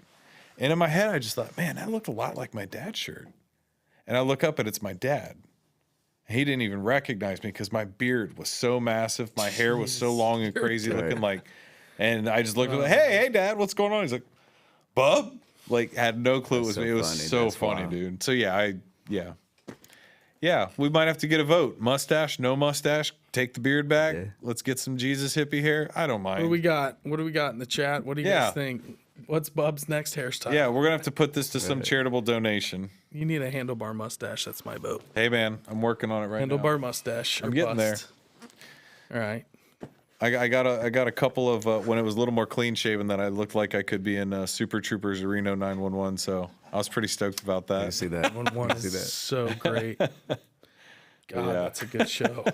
And in my head, I just thought, man, that looked a lot like my dad's shirt. And I look up and it's my dad. He didn't even recognize me because my beard was so massive. My hair was so long and crazy looking and I just looked at him, hey, dad, what's going on? He's like, Bub? Like, had no clue it was me. It was so funny, dude. So yeah, we might have to get a vote. Mustache, no mustache, take the beard back. Yeah. Let's get some Jesus hippie hair. I don't mind. What do we got? What do we got in the chat? What do you guys think? What's Bub's next hairstyle? Yeah, we're going to have to put this to some charitable donation. You need a handlebar mustache. That's my vote. Hey, man, I'm working on it right now. Handlebar mustache. I'm getting there. All right. I got a couple of when it was a little more clean shaven that I looked like I could be in Super Troopers Reno 911. So I was pretty stoked about that. I see that. 911 is so great. God, that's a good show.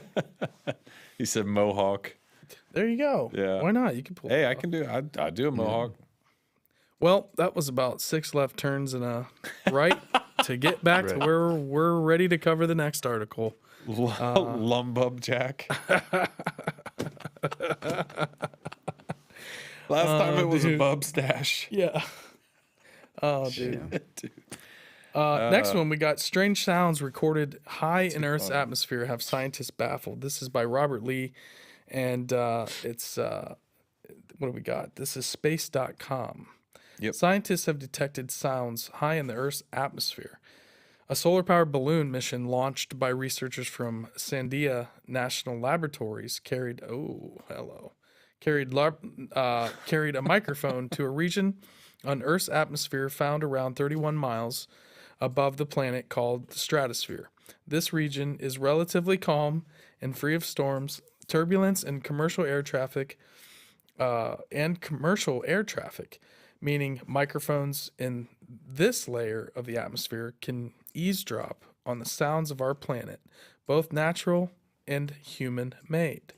He said Mohawk. There you go. Yeah. Why not? You can pull. Hey, I can do it. I do a Mohawk. Well, that was about 6 left turns and a right to get back to where we're ready to cover the next article. Lumbub Jack. Last time it was a bub stash. Yeah. Oh, dude. Next one, we got strange sounds recorded high in Earth's atmosphere have scientists baffled. This is by Robert Lee, and it's what do we got? This is space.com. Yep. Scientists have detected sounds high in the Earth's atmosphere. A solar-powered balloon mission launched by researchers from Sandia National Laboratories carried a microphone to a region on Earth's atmosphere found around 31 miles above the planet called the stratosphere. This region is relatively calm and free of storms, turbulence, and commercial air traffic. Meaning microphones in this layer of the atmosphere can eavesdrop on the sounds of our planet, both natural and human-made.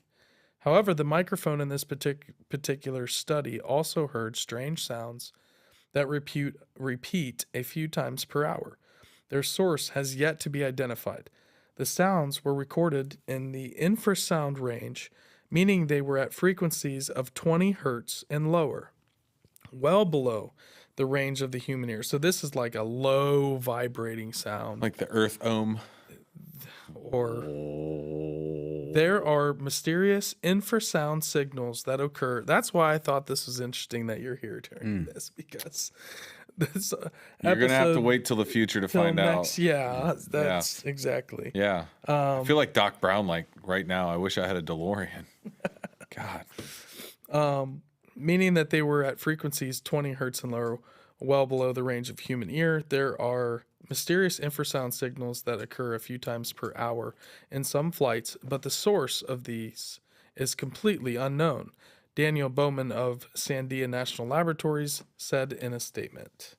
However, the microphone in this particular study also heard strange sounds that repeat a few times per hour. Their source has yet to be identified. The sounds were recorded in the infrasound range, meaning they were at frequencies of 20 hertz and lower, well below the range of the human ear. So this is like a low vibrating sound. Like the earth ohm. Or there are mysterious infrasound signals that occur. That's why I thought this was interesting that you're here during this, because this You're gonna have to episode wait till the future to till find next. out. Yeah, that's exactly. Yeah, I feel like Doc Brown. Like right now, I wish I had a DeLorean. God. Meaning that they were at frequencies 20 hertz and lower, well below the range of human ear. There are mysterious infrasound signals that occur a few times per hour in some flights, but the source of these is completely unknown. Daniel Bowman of Sandia National Laboratories said in a statement.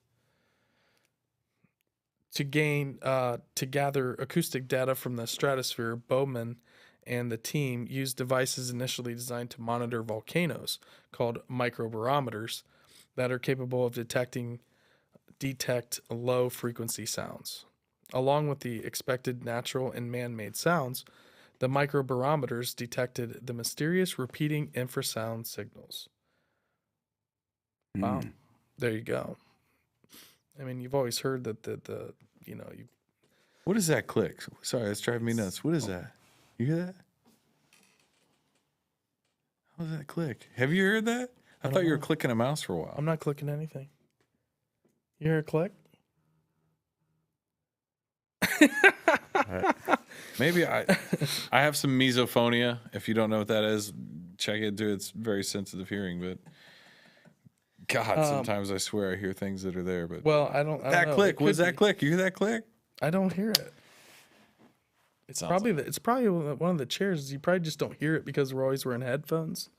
To gather acoustic data from the stratosphere, Bowman and the team used devices initially designed to monitor volcanoes called microbarometers that are capable of detect low frequency sounds. Along with the expected natural and man-made sounds, the microbarometers detected the mysterious repeating infrasound signals. Wow. There you go. I mean, you've always heard that What is that click? Sorry, that's driving me nuts. What is that? You hear that? How does that click? Have you heard that? I thought you were clicking a mouse for a while. I'm not clicking anything. You hear a click? Maybe I have some misophonia. If you don't know what that is, check into it. It's very sensitive hearing, but God, sometimes I swear I hear things that are there. But Well, I don't that know. click, It what's could that be. click? You hear that click? I don't hear it. It's probably one of the chairs. You probably just don't hear it because we're always wearing headphones.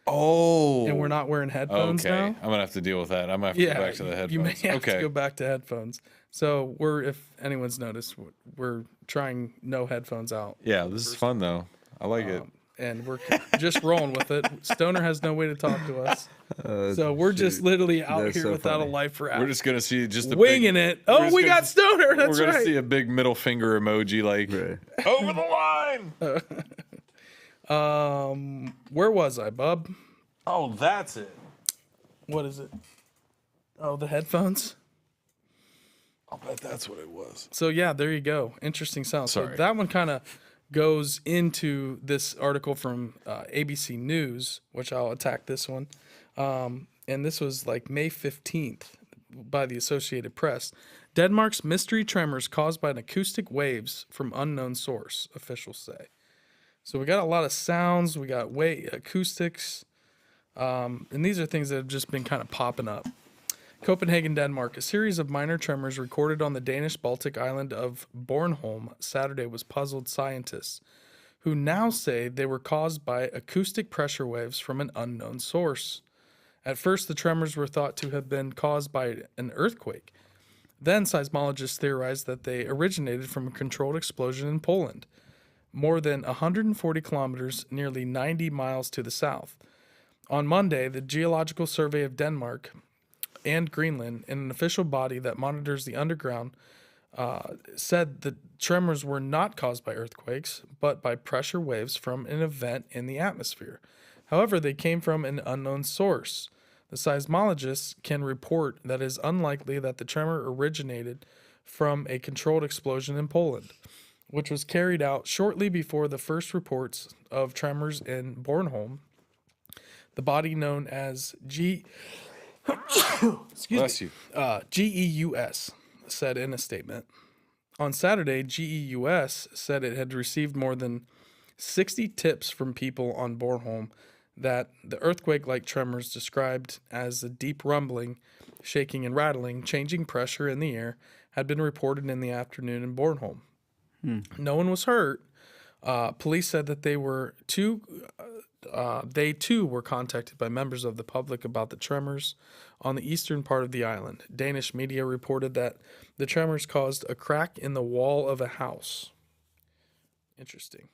Oh, And we're not wearing headphones okay. now. I'm gonna have to deal with that. I'm gonna have to go back to the headphones. You may have okay. to go back to headphones. So if anyone's noticed, we're trying no headphones out. Yeah, this is fun though. I like it. And we're just rolling with it. Stoner has no way to talk to us. So we're just literally out That's here so without funny. a life for We're just gonna see just a winging big, it. Oh, just we gonna got Stoner. That's We're gonna right. see a big middle finger emoji, like Right. over the line. Where was I, bub? Oh, that's it. What is it? Oh, the headphones. I'll bet that's what it was. So yeah, there you go. Interesting sound. So Sorry. that one kind of goes into this article from ABC News, which I'll attack this one. And this was like May 15th by the Associated Press. Denmark's mystery tremors caused by an acoustic waves from unknown source, officials say. So we got a lot of sounds. We got acoustics. And these are things that have just been kind of popping up. Copenhagen, Denmark. A series of minor tremors recorded on the Danish Baltic island of Bornholm Saturday was puzzled scientists, who now say they were caused by acoustic pressure waves from an unknown source. At first, the tremors were thought to have been caused by an earthquake. Then, seismologists theorized that they originated from a controlled explosion in Poland, more than 140 kilometers, nearly 90 miles to the south. On Monday, the Geological Survey of Denmark and Greenland, an official body that monitors the underground, said the tremors were not caused by earthquakes, but by pressure waves from an event in the atmosphere. However, they came from an unknown source. The seismologists can report that it is unlikely that the tremor originated from a controlled explosion in Poland, which was carried out shortly before the first reports of tremors in Bornholm. The body known as Bless you. GEUS said in a statement. On Saturday, GEUS said it had received more than 60 tips from people on Bornholm that the earthquake-like tremors described as a deep rumbling, shaking and rattling, changing pressure in the air had been reported in the afternoon in Bornholm. No one was hurt. Police said that they too were contacted by members of the public about the tremors on the eastern part of the island. Danish media reported that the tremors caused a crack in the wall of a house. Interesting.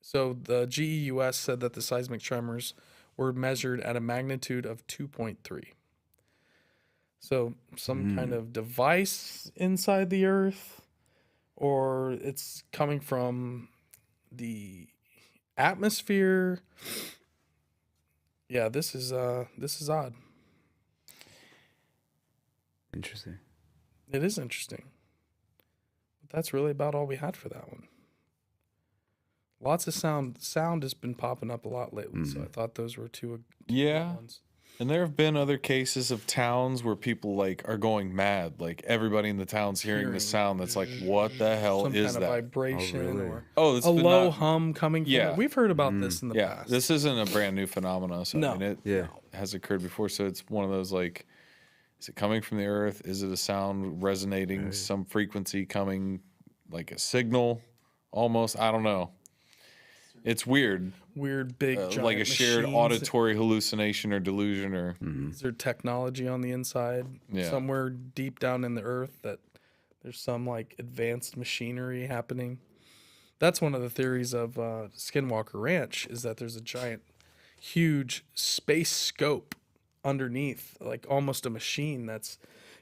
So the GEUS said that the seismic tremors were measured at a magnitude of 2.3. So some kind of device inside the earth, or it's coming from the atmosphere. Yeah, this is odd. Interesting. It is interesting. But that's really about all we had for that one. Lots of sound has been popping up a lot lately, so I thought those were two good Yeah. ones. And there have been other cases of towns where people like are going mad. Like everybody in the town's hearing the sound that's like, what the hell Some is kind of that? vibration really? or It's a been low hum coming from Yeah. it. We've heard about this in the past. This isn't a brand new phenomenon. So No. I mean, it Yeah. has occurred before. So it's one of those like, is it coming from the earth? Is it a sound resonating, some frequency coming, like a signal almost? I don't know. It's weird. Weird, big, giant Like a shared machines. auditory hallucination or delusion or Is there technology on the inside Yeah. somewhere deep down in the earth that there's some like advanced machinery happening? That's one of the theories of Skinwalker Ranch is that there's a giant, huge space scope underneath, like almost a machine that's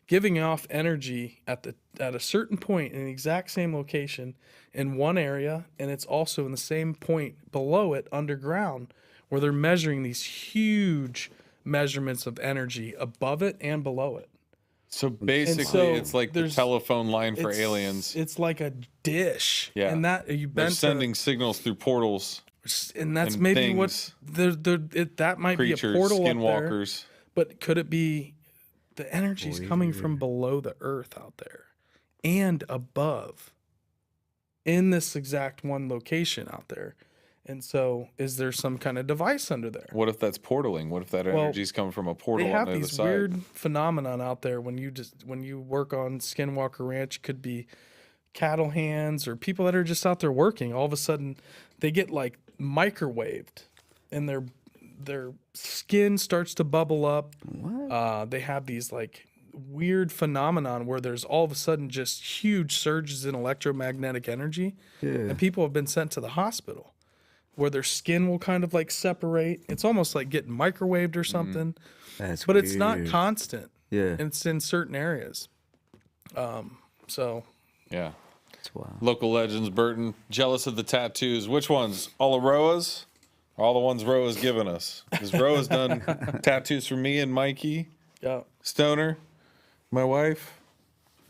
giving off energy at a certain point in the exact same location in one area, and it's also in the same point below it underground where they're measuring these huge measurements of energy above it and below it. So basically, so it's like the there's- telephone line for It's- aliens. It's like a dish. Yeah. And that you've They're been sending signals through portals, and that's and maybe what things. that might creatures, be a portal up there. skinwalkers. But could it be the energy's coming from below the earth out there and above in this exact one location out there? And so is there some kind of device under there? What if that's portaling? What if that energy's coming from a portal They on have the other these side? weird phenomenon out there when you work on Skinwalker Ranch. Could be cattle hands or people that are just out there working. All of a sudden, they get like microwaved, and their skin starts to bubble up. What? They have these like weird phenomenon where there's all of a sudden just huge surges in electromagnetic energy, and people have been sent to the hospital where their skin will kind of like separate. It's almost like getting microwaved or something, That's but it's not weird. constant. Yeah. It's in certain areas. So Yeah. That's wild. Local legends, Burton, jealous of the tattoos. Which ones? All of Roa's? Or all the ones Roa's given us? Because Roa's done tattoos for me and Mikey, yeah, Stoner, my wife.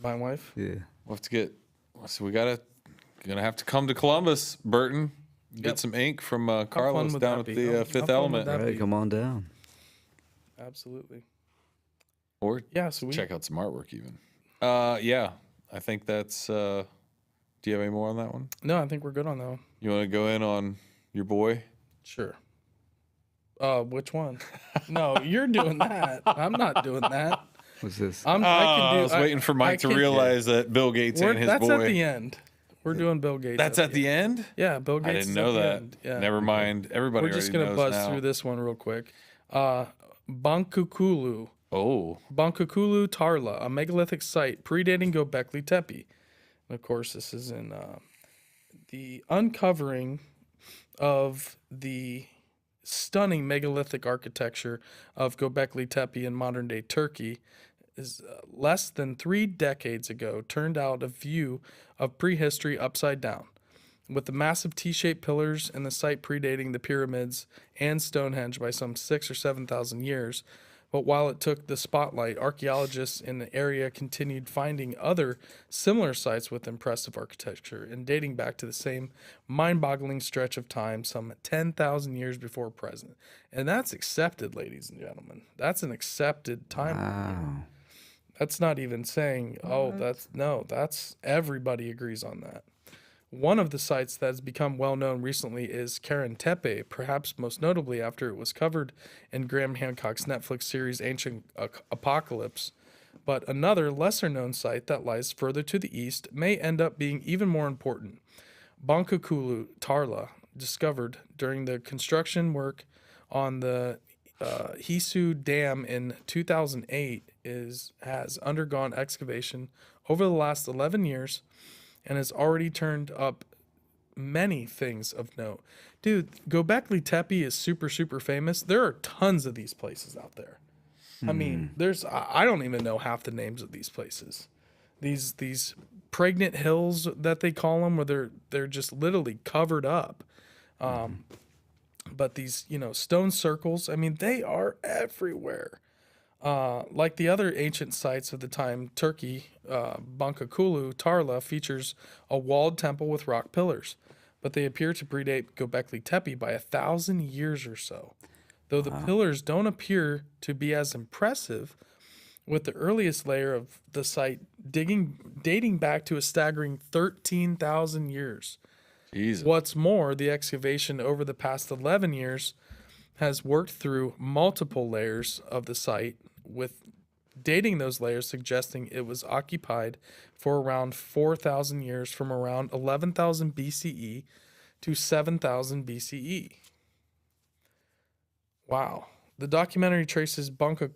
my wife. Yeah. We'll have to get, so gonna have to come to Columbus, Burton. Get Yep. some ink from fun Carlos would down that at be? the How Fifth fun would Element. that All right, be? come on down. Absolutely. Or Yeah. So we check out some artwork even. Yeah, I think that's, do you have any more on that one? No, I think we're good on that one. You want to go in on your boy? Sure. Which one? No, you're doing that. I'm not doing that. What's this? I can do. I was waiting for Mike to can- realize that Bill Gates ain't his That's boy. at the end. We're doing Bill Gates. That's at the end? Yeah, Bill Gates. I is didn't at know the that. end. Yeah. Never mind. Everybody We're just already gonna knows buzz now. through this one real quick. Boncuklu Tarla, a megalithic site predating Göbekli Tepe. And of course, this is in the uncovering of the stunning megalithic architecture of Göbekli Tepe in modern-day Turkey. Is less than 3 decades ago turned out a view of prehistory upside down, with the massive T-shaped pillars and the site predating the pyramids and Stonehenge by some 6,000 or 7,000 years. But while it took the spotlight, archaeologists in the area continued finding other similar sites with impressive architecture and dating back to the same mind-boggling stretch of time, some 10,000 years before present. And that's accepted, ladies and gentlemen. That's an accepted time. Wow. That's not even saying, that's everybody agrees on that. One of the sites that has become well known recently is Karen Tepe, perhaps most notably after it was covered in Graham Hancock's Netflix series Ancient Apocalypse. But another lesser known site that lies further to the east may end up being even more important. Boncuklu Tarla, discovered during the construction work on the Hisu Dam in 2008, has undergone excavation over the last 11 years and has already turned up many things of note. Dude, Göbekli Tepe is super, super famous. There are tons of these places out there. I mean, I don't even know half the names of these places. These pregnant hills that they call them, where they're just literally covered up. But these, stone circles, I mean, they are everywhere. Like the other ancient sites of the time, Turkey, Boncuklu Tarla features a walled temple with rock pillars, but they appear to predate Göbekli Tepe by 1,000 years or so. though the pillars don't appear to be as impressive, with the earliest layer of the site dating back to a staggering 13,000 years. Jesus. What's more, the excavation over the past 11 years has worked through multiple layers of the site, with dating those layers suggesting it was occupied for around 4,000 years, from around 11,000 BCE to 7,000 BCE. Wow. The documentary traces Boncuklu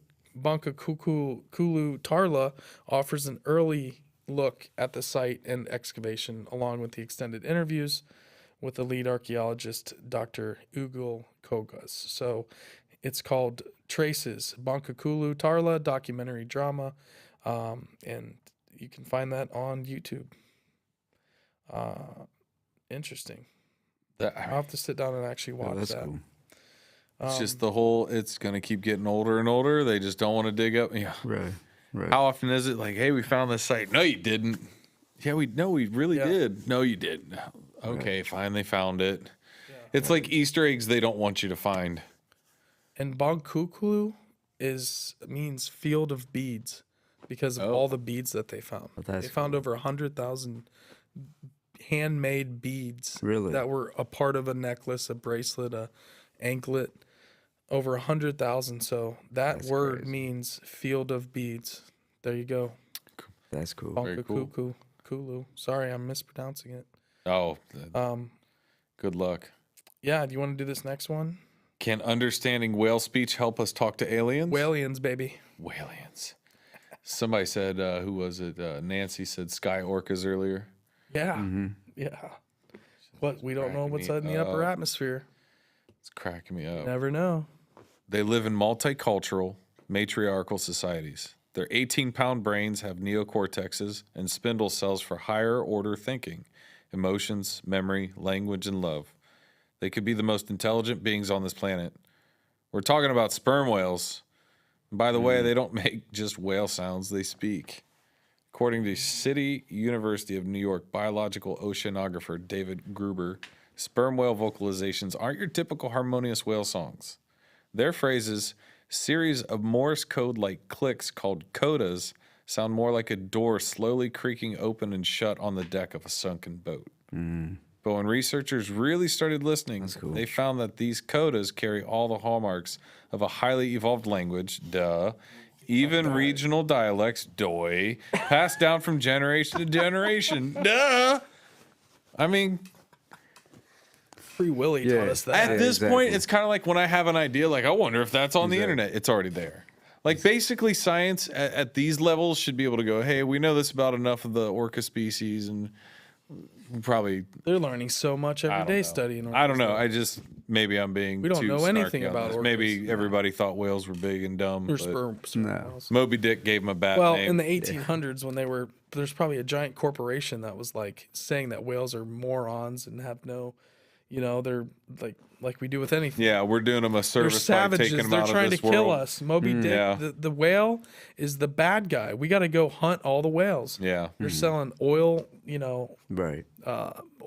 Tarla, offers an early look at the site and excavation, along with the extended interviews with the lead archaeologist, Dr. Ugul Kogas. So it's called Traces, Boncuklu Tarla documentary drama, and you can find that on YouTube. Interesting. I'll have to sit down and actually watch that's that. cool. It's just the whole, it's going to keep getting older and older. They just don't want to dig up. Yeah. Right. How often is it like, hey, we found this site? No, you didn't. Yeah, we really did. No, you didn't. Okay, fine. They found it. Yeah. It's like Easter eggs they don't want you to find. And Boncuklu means field of beads because of all the beads that they found. They found over 100,000 handmade beads that were a part of a necklace, a bracelet, a anklet. Over 100,000. So that word means field of beads. There you go. That's cool. Boncuklu. Sorry, I'm mispronouncing it. Oh. Good luck. Yeah. Do you want to do this next one? Can understanding whale speech help us talk to aliens? Whaliens, baby. Whaliens. Somebody said, who was it? Nancy said sky orcas earlier. Yeah. Yeah. But we don't know what's in the upper atmosphere. It's cracking me up. Never know. They live in multicultural, matriarchal societies. Their 18-pound brains have neocortexes and spindle cells for higher-order thinking, emotions, memory, language, and love. They could be the most intelligent beings on this planet. We're talking about sperm whales. And by the way, they don't make just whale sounds, they speak. According to City University of New York biological oceanographer David Gruber, sperm whale vocalizations aren't your typical harmonious whale songs. Their phrases, series of Morse code-like clicks called codas, sound more like a door slowly creaking open and shut on the deck of a sunken boat. But when researchers really started listening, they found that these codas carry all the hallmarks of a highly evolved language, even regional dialects, passed down from generation to generation, I mean... Free Willy taught us that. At this point, it's kind of like when I have an idea, like, I wonder if that's on the internet. It's already there. Like, basically, science at these levels should be able to go, hey, we know this about enough of the orca species, and probably... They're learning so much every day studying orcas. I don't know. Maybe I'm being We don't too know anything snarky on about this. orcas. Maybe everybody thought whales were big and dumb. Or But sperm whales. Moby Dick gave them a bad Well, name. in the 1800s, when they were... There's probably a giant corporation that was, like, saying that whales are morons and have no... You know, they're like we do with anything. Yeah, we're doing them a They're service by savages. taking them They're out trying of to this world. kill us. Moby Dick, Yeah. the whale is the bad guy. We got to go hunt all the whales. Yeah. They're selling oil,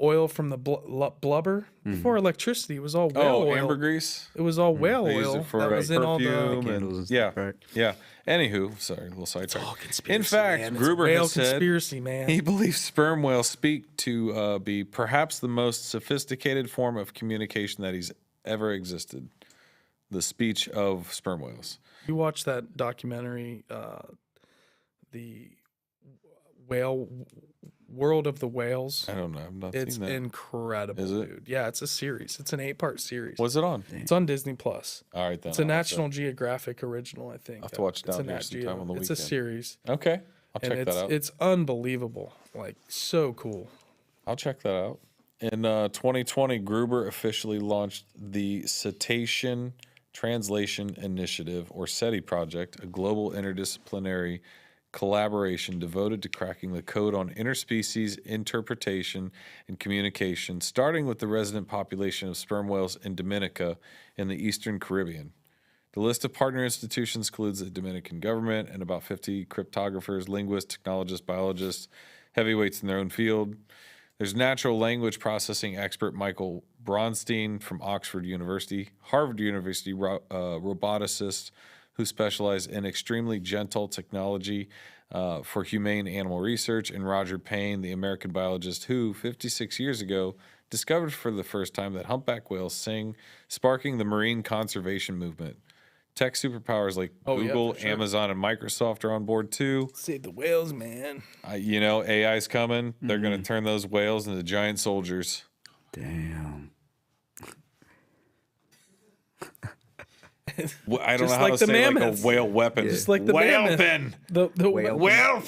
oil from the blubber. Before electricity, it was all whale oil. ambergris? It was all whale They use oil it for that was in all the... perfume candles and and stuff, right? Yeah. Anywho, sorry, a little sidetrack. In Conspiracy, fact, man. It's Gruber whale has said conspiracy, man. he believes sperm whales speak to be perhaps the most sophisticated form of communication that he's ever existed. The speech of sperm whales. You watch that documentary, the whale World of the Whales. I don't know. I've not It's seen that. incredible, Is it? dude. Yeah, it's a series. It's an 8-part series. What's it on? It's on Disney Plus. All right, then. It's a I'll watch National Geographic original, I think. I'll have to watch it It's a down here Nat sometime Geo. on the It's a weekend. series. that. Okay. I'll And check that out. it's unbelievable. Like, so cool. I'll check that out. In 2020, Gruber officially launched the Cetacean Translation Initiative, or SETI project, a global interdisciplinary collaboration devoted to cracking the code on interspecies interpretation and communication, starting with the resident population of sperm whales in Dominica in the Eastern Caribbean. The list of partner institutions includes the Dominican government and about 50 cryptographers, linguists, technologists, biologists, heavyweights in their own field. There's natural language processing expert Michael Bronstein from Oxford University, Harvard University roboticist who specialize in extremely gentle technology for humane animal research, and Roger Payne, the American biologist who, 56 years ago, discovered for the first time that humpback whales sing, sparking the marine conservation movement. Tech superpowers like Google, for sure. Amazon, and Microsoft are on board too. Save the whales, man. AI's coming. They're going to turn those whales into giant soldiers. Damn. Well, I don't Just know how like to the say mammoths. like a whale weapon. Just like the mammoth. The Whale. Whelp!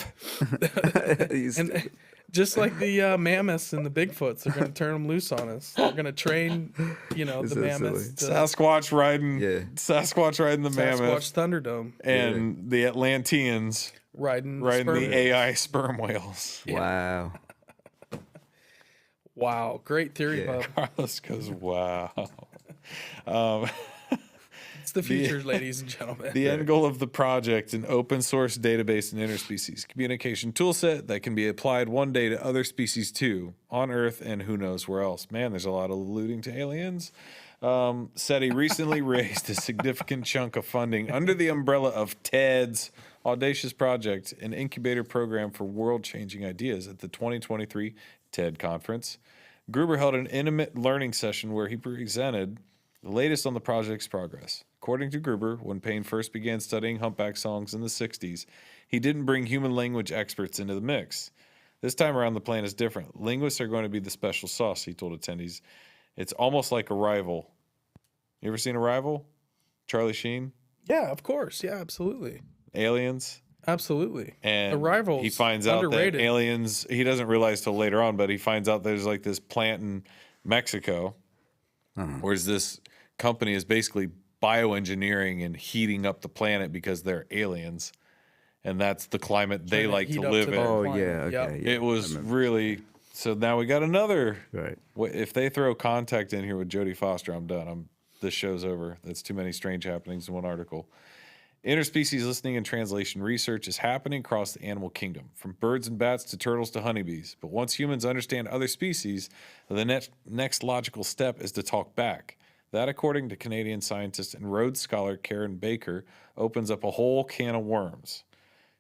and just like the mammoths and the Bigfoots, they're going to turn them loose on us. They're going to train, the so mammoths. To Sasquatch riding Yeah. Sasquatch riding the mammoth. Sasquatch Thunderdome. And the Atlanteans Riding riding sperm the whales. AI sperm whales. Wow. Wow. Great theory, Yeah. Bub. Carlos goes, wow. It's the future, ladies and gentlemen. The end goal of the project, an open source database and interspecies communication toolset that can be applied one day to other species too, on Earth and who knows where else. Man, there's a lot of alluding to aliens. SETI recently raised a significant chunk of funding under the umbrella of TED's audacious project, an incubator program for world-changing ideas at the 2023 TED conference. Gruber held an intimate learning session where he presented the latest on the project's progress. According to Gruber, when Payne first began studying humpback songs in the 60s, he didn't bring human language experts into the mix. This time around, the plan is different. Linguists are going to be the special sauce, he told attendees. It's almost like Arrival. You ever seen Arrival? Charlie Sheen? Yeah, of course. Yeah, absolutely. Aliens? Absolutely. And Arrival's he finds out underrated. that aliens, he doesn't realize till later on, but he finds out there's like this plant in Mexico where this company is basically bioengineering and heating up the planet because they're aliens. And that's the climate they Trying to like heat to up live to in. their Oh, climate. yeah. Okay. Yep. Yeah. It was really, so now we got another. Right. If they throw Contact in here with Jodie Foster, I'm done. This show's over. That's too many strange happenings in one article. Interspecies listening and translation research is happening across the animal kingdom, from birds and bats to turtles to honeybees. But once humans understand other species, the next logical step is to talk back. That, according to Canadian scientist and Rhodes Scholar Karen Baker, opens up a whole can of worms.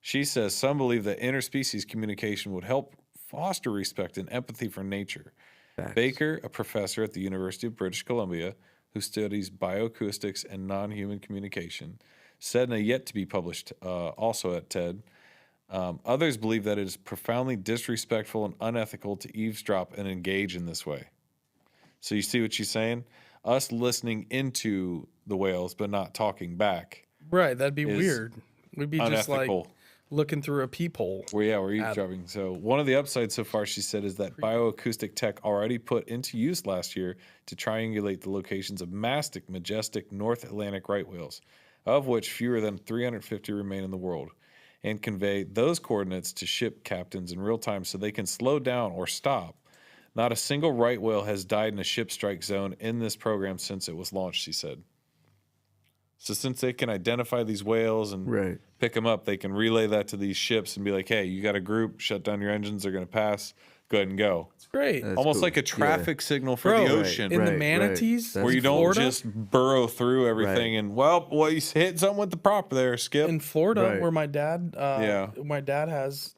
She says some believe that interspecies communication would help foster respect and empathy for nature. Facts. Baker, a professor at the University of British Columbia who studies bioacoustics and non-human communication, said in a yet-to-be-published also at TED, others believe that it is profoundly disrespectful and unethical to eavesdrop and engage in this way. So you see what she's saying? Us listening into the whales but not talking back. Right. That'd be is weird. We'd be just like unethical. looking through a peephole. We're eavesdropping. So one of the upsides so far, she said, is that bioacoustic tech already put into use last year to triangulate the locations of majestic North Atlantic right whales, of which fewer than 350 remain in the world, and convey those coordinates to ship captains in real time so they can slow down or stop. Not a single right whale has died in a ship strike zone in this program since it was launched, she said. So since they can identify these whales and Right. pick them up, they can relay that to these ships and be like, hey, you got a group, shut down your engines, they're going to pass, go ahead and go. It's great. That's Almost cool. like a traffic signal for Bro, the right. ocean. In the Right, manatees, right. where you That's don't Florida? just burrow through everything and, well, you hit something with the prop there, Skip. In Florida, Right. where my dad, Yeah. my dad has,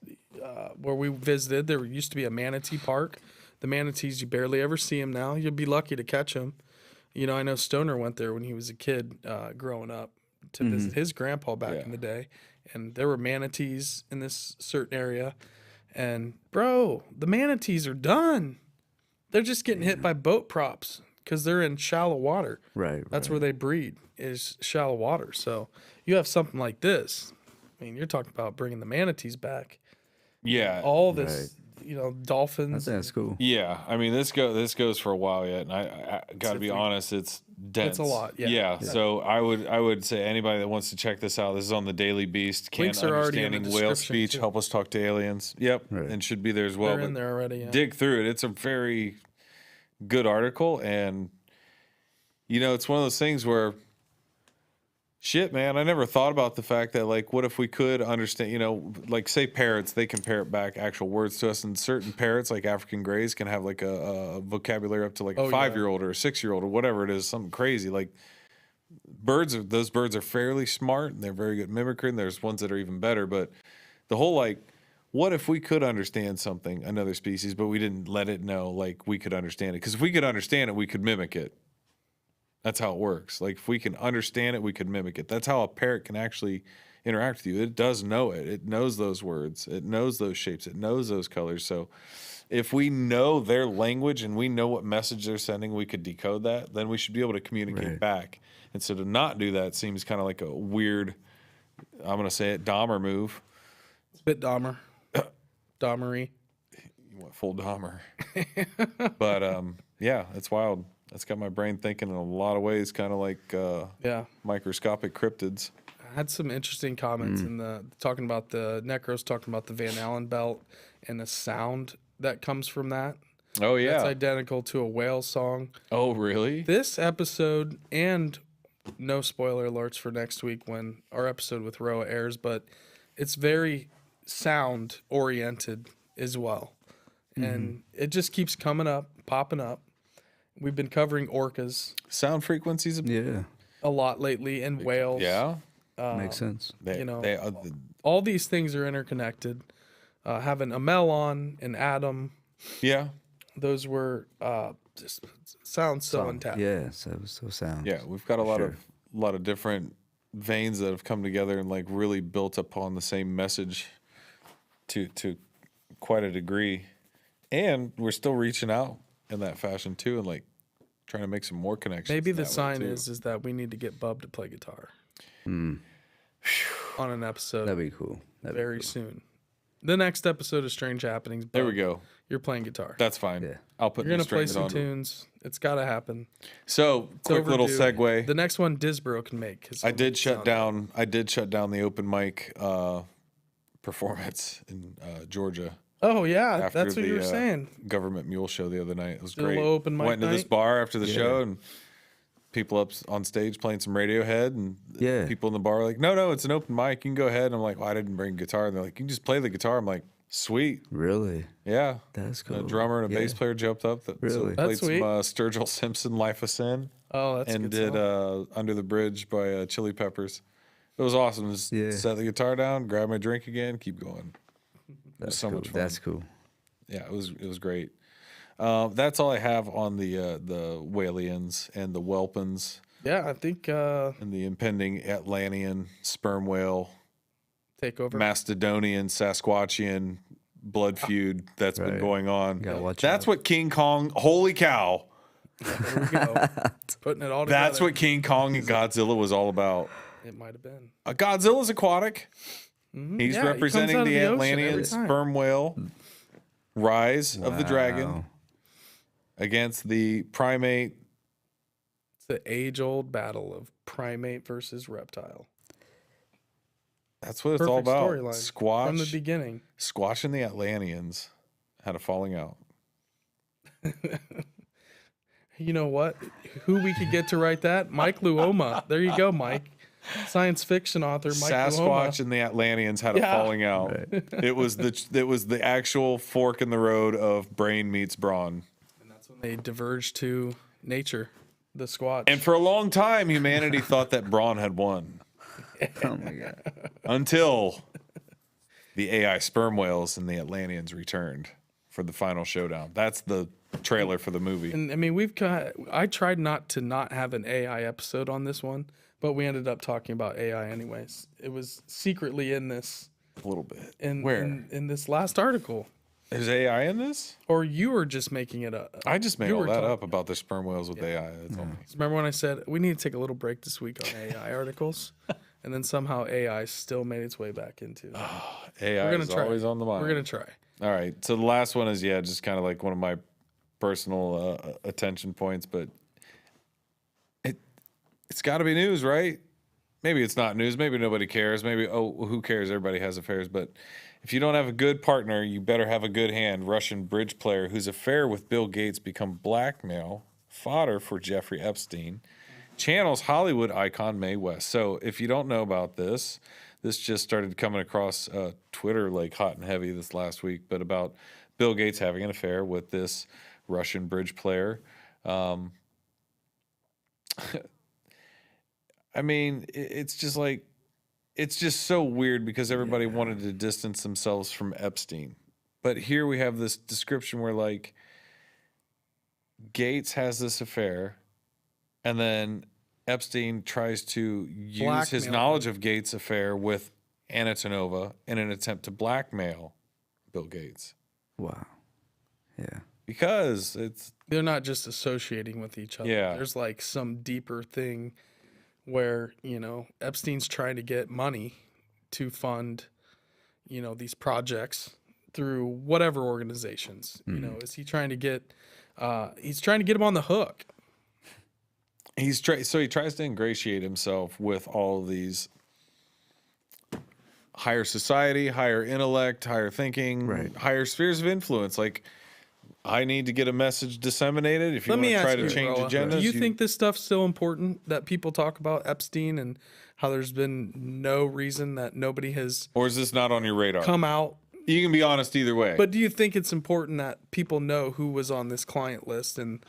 where we visited, there used to be a manatee park. The manatees, you barely ever see them now. You'll be lucky to catch them. I know Stoner went there when he was a kid, growing up, to visit his grandpa back in the day, and there were manatees in this certain area. And bro, the manatees are done. They're just getting hit by boat props because they're in shallow water. Right. That's where they breed, is shallow water. So you have something like this. I mean, you're talking about bringing the manatees back. Yeah. All this, dolphins. That's cool. Yeah, I mean this goes for a while yet, and I got to be honest, it's dense. It's a lot, yeah. So I would say anybody that wants to check this out, this is on the Daily Beast. Can Links are already in the understanding whale description, speech too. help us talk to aliens? Yep, Right. and should be there as well. They're in but there already. Yeah. dig through it. It's a very good article, and it's one of those things where Shit, man, I never thought about the fact that, like, what if we could understand, like, say parrots, they can parrot back actual words to us, and certain parrots, like African grays, can have, like, a vocabulary up to, like, a 5-year-old or a 6-year-old or whatever it is, something crazy. Like, those birds are fairly smart, and they're very good at mimicry, and there's ones that are even better, but the whole, like, what if we could understand something, another species, but we didn't let it know, like, we could understand it? Because if we could understand it, we could mimic it. That's how it works. Like, if we can understand it, we can mimic it. That's how a parrot can actually interact with you. It does know it. It knows those words. It knows those shapes. It knows those colors. So if we know their language and we know what message they're sending, we could decode that, then we should be able to communicate back. And so to not do that seems kind of like a weird, I'm going to say it, Dahmer move. It's a bit Dahmer. Dahmery. You went full Dahmer. But yeah, it's wild. That's got my brain thinking in a lot of ways, kind of like microscopic cryptids. I had some interesting comments in talking about the Necros, talking about the Van Allen belt and the sound that comes from that. Oh, yeah. That's identical to a whale song. Oh, really? This episode, and no spoiler alerts for next week when our episode with Roa airs, but it's very sound oriented as well. And it just keeps coming up, popping up. We've been covering orcas. Sound frequencies a lot lately, and whales. Yeah. Makes sense. All these things are interconnected. Having Amel on and Adam. Yeah. Those were just sounds so untapped. Yeah, so sound. Yeah, we've got a lot of different veins that have come together and like really built upon the same message to quite a degree. And we're still reaching out in that fashion too, and like trying to make some more connections. Maybe the sign is that we need to get Bub to play guitar on an episode. That'd be cool. Very soon. The next episode of Strange Happenings. Bub, there we go. You're playing guitar. That's fine. Yeah. I'll put. You're gonna play some tunes. It's got to happen. So quick little segue. The next one Disbro can make. I did shut down the open mic performance in Georgia. Oh yeah, that's what you were saying. Government Mule show the other night. It was Still great. open mic Went to this night? bar after the show, and people up on stage playing some Radiohead, and people in the bar are like, no, it's an open mic. You can go ahead. And I'm like, well, I didn't bring a guitar. And they're like, you can just play the guitar. I'm like, sweet. Really? Yeah. That's cool. A drummer and a bass player jumped up. Really? Played That's sweet. some Sturgill Simpson, Life of Sin. Oh, that's and a good did song. Under the Bridge by Chili Peppers. It was awesome. Just set the guitar down, grab my drink again, keep going. That's so cool. much fun. That's cool. Yeah, it was great. That's all I have on the Whaliens and the Whelpins Yeah, I think and the impending Atlantean sperm whale, takeover. Mastodonian, Sasquatchian blood feud that's been going on. Gotta watch That's out. what King Kong. Holy cow! There we go. Putting it all together. That's what King Kong and Godzilla was all about. it might have been. Godzilla's aquatic. He's Yeah, he representing comes out of the the ocean Atlantean every time. sperm whale rise of the dragon Wow. against the primate. It's the age-old battle of primate versus reptile. That's what it's all Perfect about. storyline from the beginning. Squash and the Atlanteans had a falling out. You know what? Who we could get to write that? Mike Luoma. There you go, Mike. Science fiction author Mike Sasquatch Luoma. and the Atlanteans had a falling out. It was the actual fork in the road of brain meets brawn. And that's when they diverged to nature, the Squatch. And for a long time, humanity thought that brawn had won. Oh my god. Until the AI sperm whales and the Atlanteans returned for the final showdown. That's the trailer for the movie. And I mean, I tried not to have an AI episode on this one, but we ended up talking about AI anyways. It was secretly in this. A little bit. Where? In this last article. Is AI in this? Or you were just making it up. I just made You all were that talking- up about the sperm whales with AI. That's all. Remember when I said we need to take a little break this week on AI articles? And then somehow AI still made its way back into. AI We're gonna is try. always on the mind. We're going to try. All right. So the last one is, just kind of like one of my personal attention points, but it's got to be news, right? Maybe it's not news. Maybe nobody cares. Maybe, who cares? Everybody has affairs. But if you don't have a good partner, you better have a good hand. Russian bridge player whose affair with Bill Gates become blackmail fodder for Jeffrey Epstein. channels Hollywood icon Mae West. So if you don't know about this just started coming across Twitter like hot and heavy this last week, but about Bill Gates having an affair with this Russian bridge player. I mean, it's just like, it's just so weird because everybody wanted to distance themselves from Epstein. But here we have this description where like Gates has this affair and then Epstein tries to use his knowledge of Gates' affair with Anatonova in an attempt to blackmail Bill Gates. Wow. Yeah. Because they're not just associating with each other. Yeah. There's like some deeper thing where, Epstein's trying to get money to fund, these projects through whatever organizations. Is he trying to get he's trying to get him on the hook. So he tries to ingratiate himself with all these higher society, higher intellect, higher thinking, higher spheres of influence. Like, I need to get a message disseminated. If you want to try to change agendas, do you think this stuff's still important that people talk about Epstein and how there's been no reason that nobody has, or is this not on your radar? Come out. You can be honest either way. But do you think it's important that people know who was on this client list and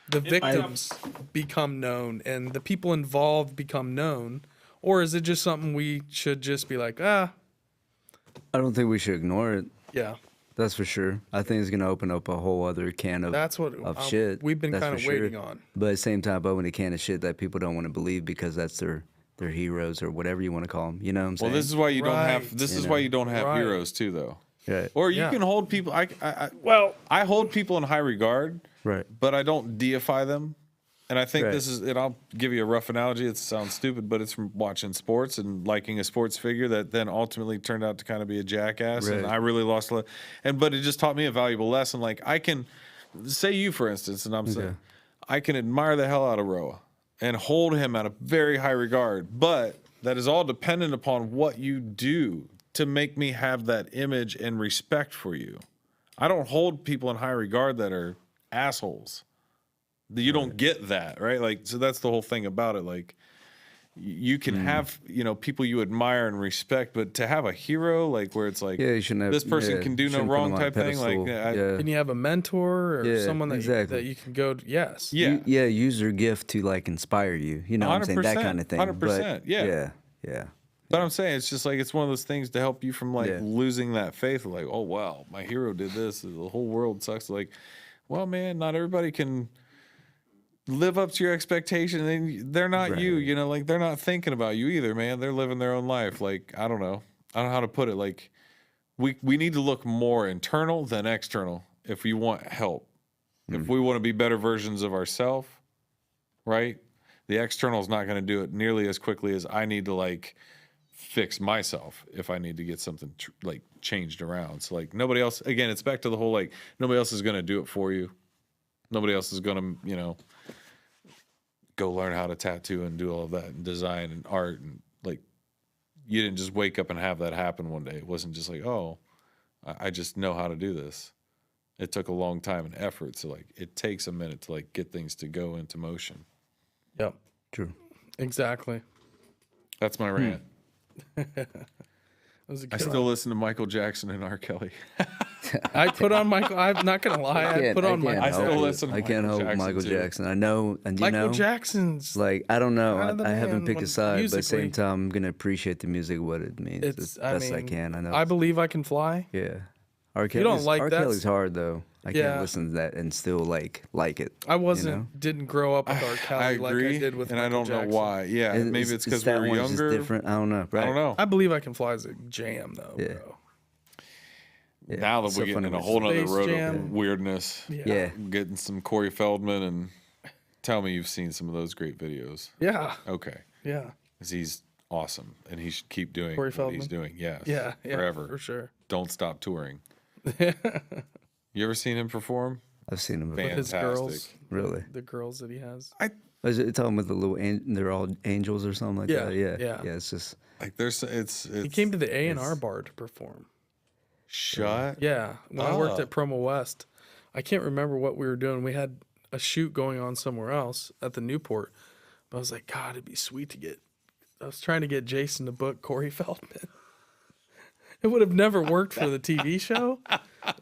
the victims become known and the people involved become known? Or is it just something we should just be like, I don't think we should ignore it. Yeah. That's for sure. I think it's going to open up a whole other can of shit. We've been kind of waiting on. But at the same time, open a can of shit that people don't want to believe because that's their heroes or whatever you want to call them. You know what I'm saying? Well, this is why you don't have. This is why you don't have heroes too, though. Right. Or you can hold people. I hold people in high regard. Right. But I don't deify them. And I think this is, and I'll give you a rough analogy. It sounds stupid, but it's from watching sports and liking a sports figure that then ultimately turned out to kind of be a jackass. Right. And I really lost a lot. But it just taught me a valuable lesson. Like, I can, say you, for instance, and I'm saying, I can admire the hell out of Roa and hold him at a very high regard. But that is all dependent upon what you do to make me have that image and respect for you. I don't hold people in high regard that are assholes. You don't get that, right? Like, so that's the whole thing about it. Like, you can have, people you admire and respect, but to have a hero, like, where it's like, you shouldn't have, this person can do no wrong type thing. Like, can you have a mentor or someone that, that you can go to? Yes. Yeah. Use your gift to like inspire you. You know what I'm saying? That kind of thing. 100%. Yeah. Yeah. But I'm saying it's just like, it's one of those things to help you from like losing that faith. Like, oh, wow, my hero did this. The whole world sucks. Like, well, man, not everybody can live up to your expectation. And they're not you, like they're not thinking about you either, man. They're living their own life. Like, I don't know how to put it. Like, we need to look more internal than external if we want help. If we want to be better versions of ourselves, right? The external is not going to do it nearly as quickly as I need to like fix myself if I need to get something like changed around. So like nobody else, again, it's back to the whole, like, nobody else is going to do it for you. Nobody else is going to, go learn how to tattoo and do all of that and design and art. And like, you didn't just wake up and have that happen one day. It wasn't just like, oh, I just know how to do this. It took a long time and effort. So like, it takes a minute to like get things to go into motion. Yep. True. Exactly. That's my rant. I still listen to Michael Jackson and R. Kelly. I put on Michael. I'm not gonna lie. I put on Michael. I still listen. I can't hold Michael Jackson. I know, and Michael Jackson's like, I don't know. I haven't picked a side, but at the same musically, time, I'm gonna appreciate the music, what it means, as best I can. I know. I Believe I Can Fly. Yeah. R. You don't like R. that? Kelly's hard though. I can't listen to that and still like it. I didn't grow up with R. Kelly I agree, like I did with and Michael I don't Jackson. know why. Yeah, And maybe it's because that we were one's just younger. different. I don't know. Right? I don't know. I Believe I Can Fly is a jam though, bro. Yeah, now that we're getting in a whole nother Space road Jam. of weirdness. Yeah. Getting some Corey Feldman, and tell me you've seen some of those great videos. Yeah. Okay. Yeah. 'Cause he's awesome, and he should keep doing Corey what Feldman? he's doing. Yes. Yeah. Forever. For sure. Don't stop touring. You ever seen him perform? I've seen him before. With his Fantastic. girls. Really? The girls that he has. Is it talking about the little? They're all angels or something like that. Yeah. Yeah. It's just Like there's it's He came to the A&R bar to perform. shut. Yeah. When I worked up. at Promo West, I can't remember what we were doing. We had a shoot going on somewhere else at the Newport. I was like, God, it'd be sweet to get. I was trying to get Jason to book Corey Feldman. It would have never worked for the TV show,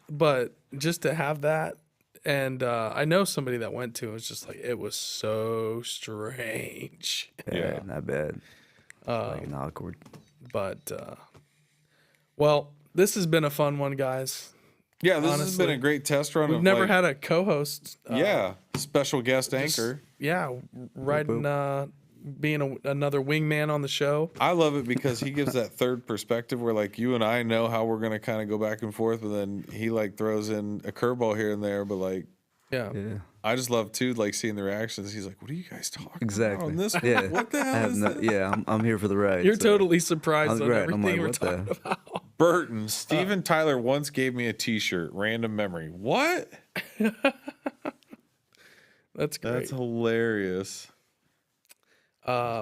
but just to have that. And I know somebody that went to it was just like, it was so strange. Yeah, not bad. Like an awkward. But, well, this has been a fun one, guys. Yeah, this has Honestly, been a great test run. We've of never like, had a co-host. special guest anchor. Yeah, riding, being another wingman on the show. I love it because he gives that third perspective where like you and I know how we're gonna kind of go back and forth, but then he like throws in a curveball here and there. But like, Yeah. I just love too like seeing the reactions. He's like, "What are you guys talking about on this? Yeah. One? What the hell is that?" I'm here for the ride. You're so. totally surprised on Right, I'm everything like, we're what talking the- about. Burton, Steven Tyler once gave me a T-shirt. Random memory. What? That's great. That's hilarious.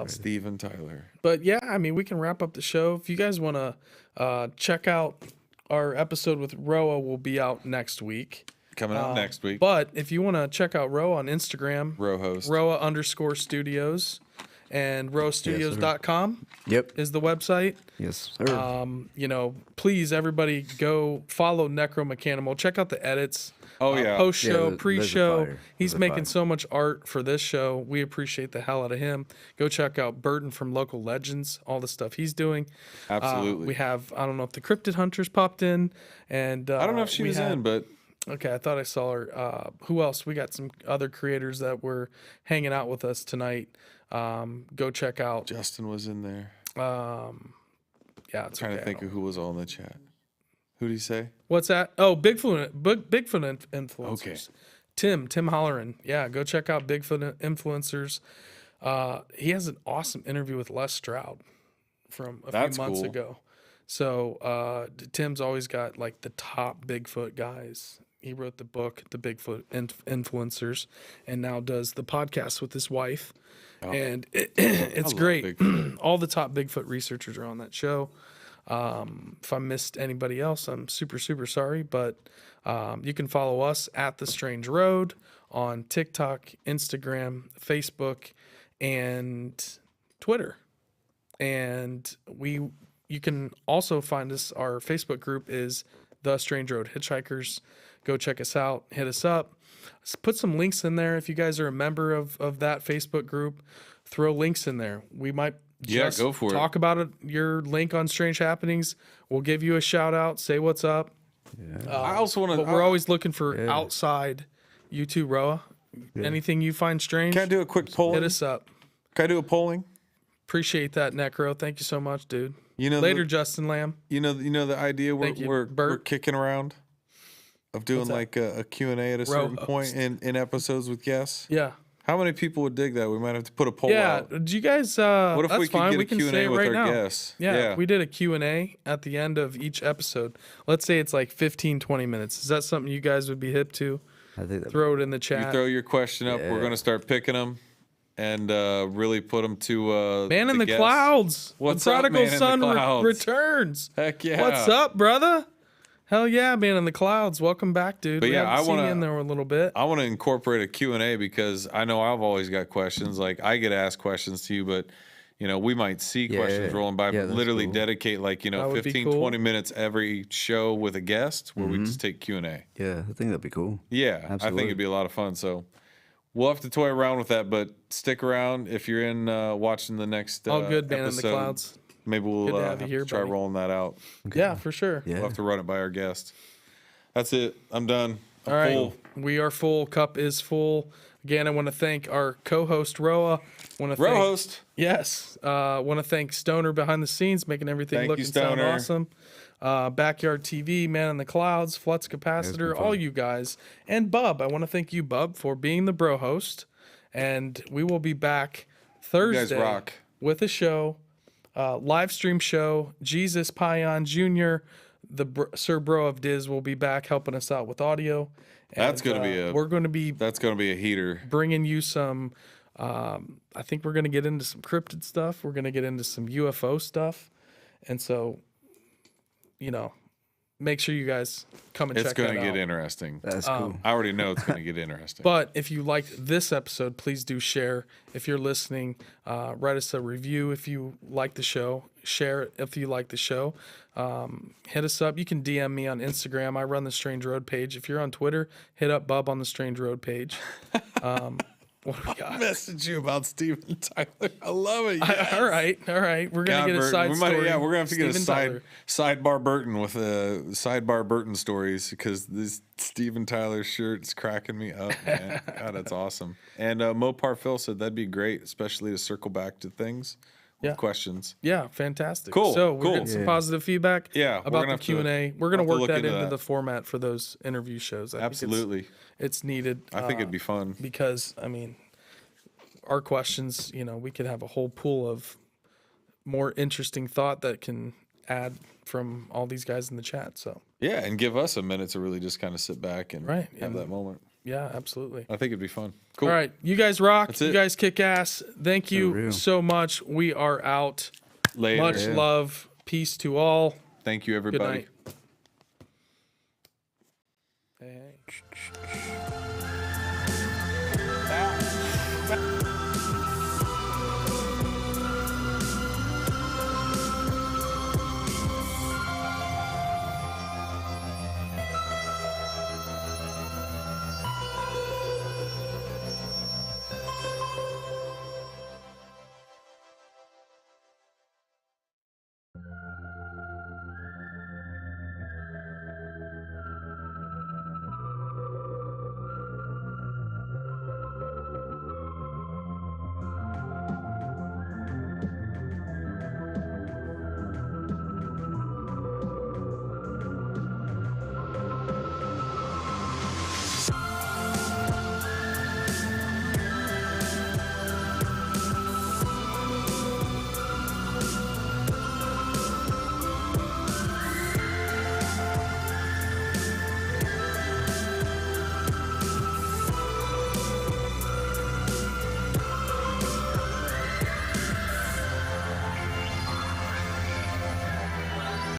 Steven Tyler. But yeah, I mean, we can wrap up the show. If you guys want to check out our episode with Roa, will be out next week. Coming out next week. But if you want to check out Roa on Instagram, Row host. Roa_studios, and roastudios.com Yep. is the website. Yes, sir. You know, please, everybody go follow Necromechanimal. Check out the edits. Oh, yeah. Post Yeah, show, those are pre-show. fire. He's Those are making fire. so much art for this show. We appreciate the hell out of him. Go check out Burton from Local Legends, all the stuff he's doing. Absolutely. We have, I don't know if the Cryptid Hunters popped in. And I don't know if she we was had- in, but Okay, I thought I saw her. Who else? We got some other creators that were hanging out with us tonight. Go check out. Justin was in there. Yeah, it's Trying okay. to think of who was all in the chat. Who did he say? What's that? Oh, Bigfoot influencers. Okay. Tim Holleran. Yeah, go check out Bigfoot influencers. He has an awesome interview with Les Stroud from a That's few months cool. ago. So Tim's always got like the top Bigfoot guys. He wrote the book, The Bigfoot Influencers, and now does the podcast with his wife. And it's love great. Bigfoot. All the top Bigfoot researchers are on that show. If I missed anybody else, I'm super, super sorry. But you can follow us at The Strange Road on TikTok, Instagram, Facebook, and Twitter. And you can also find us. Our Facebook group is The Strange Road Hitchhikers. Go check us out. Hit us up. Put some links in there. If you guys are a member of that Facebook group, throw links in there. We might just go for it. talk about it, your link on Strange Happenings. We'll give you a shout out. Say what's up. I also want But to. we're always looking for outside you two, Roa. Anything you find strange, Can I do a quick polling? hit us up. Can I do a polling? Appreciate that, Necro. Thank you so much, dude. You know, Later, Justin Lamb. You know the idea Thank you, we're Bert. kicking around of doing that? like a Q&A at a certain point in episodes with guests. Yeah. How many people would dig that? We might have to put a poll Yeah. out. Do you guys? What if that's we could fine. get We a can Q&A say it with right our now. guests? Yeah, we did a Q&A at the end of each episode. Let's say it's like 15, 20 minutes. Is that something you guys would be hip to? I think that. Throw it in the You chat. throw your question up. We're going to start picking them and really put them to Man in the guests. Clouds. What's the up, prodigal Man in the son Clouds? returns. Heck yeah. What's up, brother? Hell yeah, Man in the Clouds. Welcome back, dude. But we yeah, haven't I seen wanna- you in there a little bit. I want to incorporate a Q&A because I know I've always got questions. Like I get asked questions to you, but we might see questions rolling by, Yeah, but that's literally cool. dedicate like, That would be 15, cool. 20 minutes every show with a guest where we just take Q&A. Yeah, I think that'd be cool. Yeah, I think Absolutely. it'd be a lot of fun. So we'll have to toy around with that, but stick around if you're in watching the next All good, Man in the episode. Clouds. Maybe we'll Good to have have you to here, try buddy. rolling that out. Yeah, for sure. Yeah. We'll have to run it by our guest. That's it. I'm done. I'm All right. full. We are full. Cup is full. Again, I want to thank our co-host, Roa. Want to Row thank host. Yes. Want to thank Stoner behind the scenes, making everything Thank look you, and sound Stoner. awesome. Backyard TV, Man in the Clouds, Flux Capacitor, all you guys. And Bub. I want to thank you, Bub, for being the bro host. And we will be back Thursday rock. with a show, live stream show. Jesus Payan Jr., Sir Bro of Diz, will be back helping us out with audio. That's And, gonna be we're going to be That's going to be a heater. bringing you some. I think we're going to get into some cryptid stuff. We're going to get into some UFO stuff, and so, make sure you guys come and It's check going that to out. get interesting. That's cool. I already know it's going to get interesting. But if you liked this episode, please do share. If you're listening, write us a review if you like the show. Share it if you like the show. Hit us up. You can DM me on Instagram. I run the Strange Road page. If you're on Twitter, hit up Bub on the Strange Road page. What do we got? Message you about Steven Tyler. I love it. Yes. All right. We're gonna get a side story. We're gonna have to get a Steven sidebar Burton with sidebar Burton stories because this Steven Tyler shirt's cracking me up, man. God, that's awesome. And Mopar Phil said that'd be great, especially to circle back to things with questions. Yeah, fantastic. Cool, So we're cool. getting some positive feedback. Yeah, we're about gonna the have to- Q&A. We're gonna we'll have to work look that into into that. the format for those interview shows. I think Absolutely. it's needed. I think it'd be fun. Because I mean, our questions, we could have a whole pool of more interesting thought that can add from all these guys in the chat. So Yeah, and give us a minute to really just kind of sit back and Right, have and- that moment. yeah, absolutely. I think it'd be fun. Cool. All right, you guys rock. That's You it. guys kick ass. Thank you real. so much. We are out. Later. Much love. Peace to all. Thank you, Good everybody. night. Hey.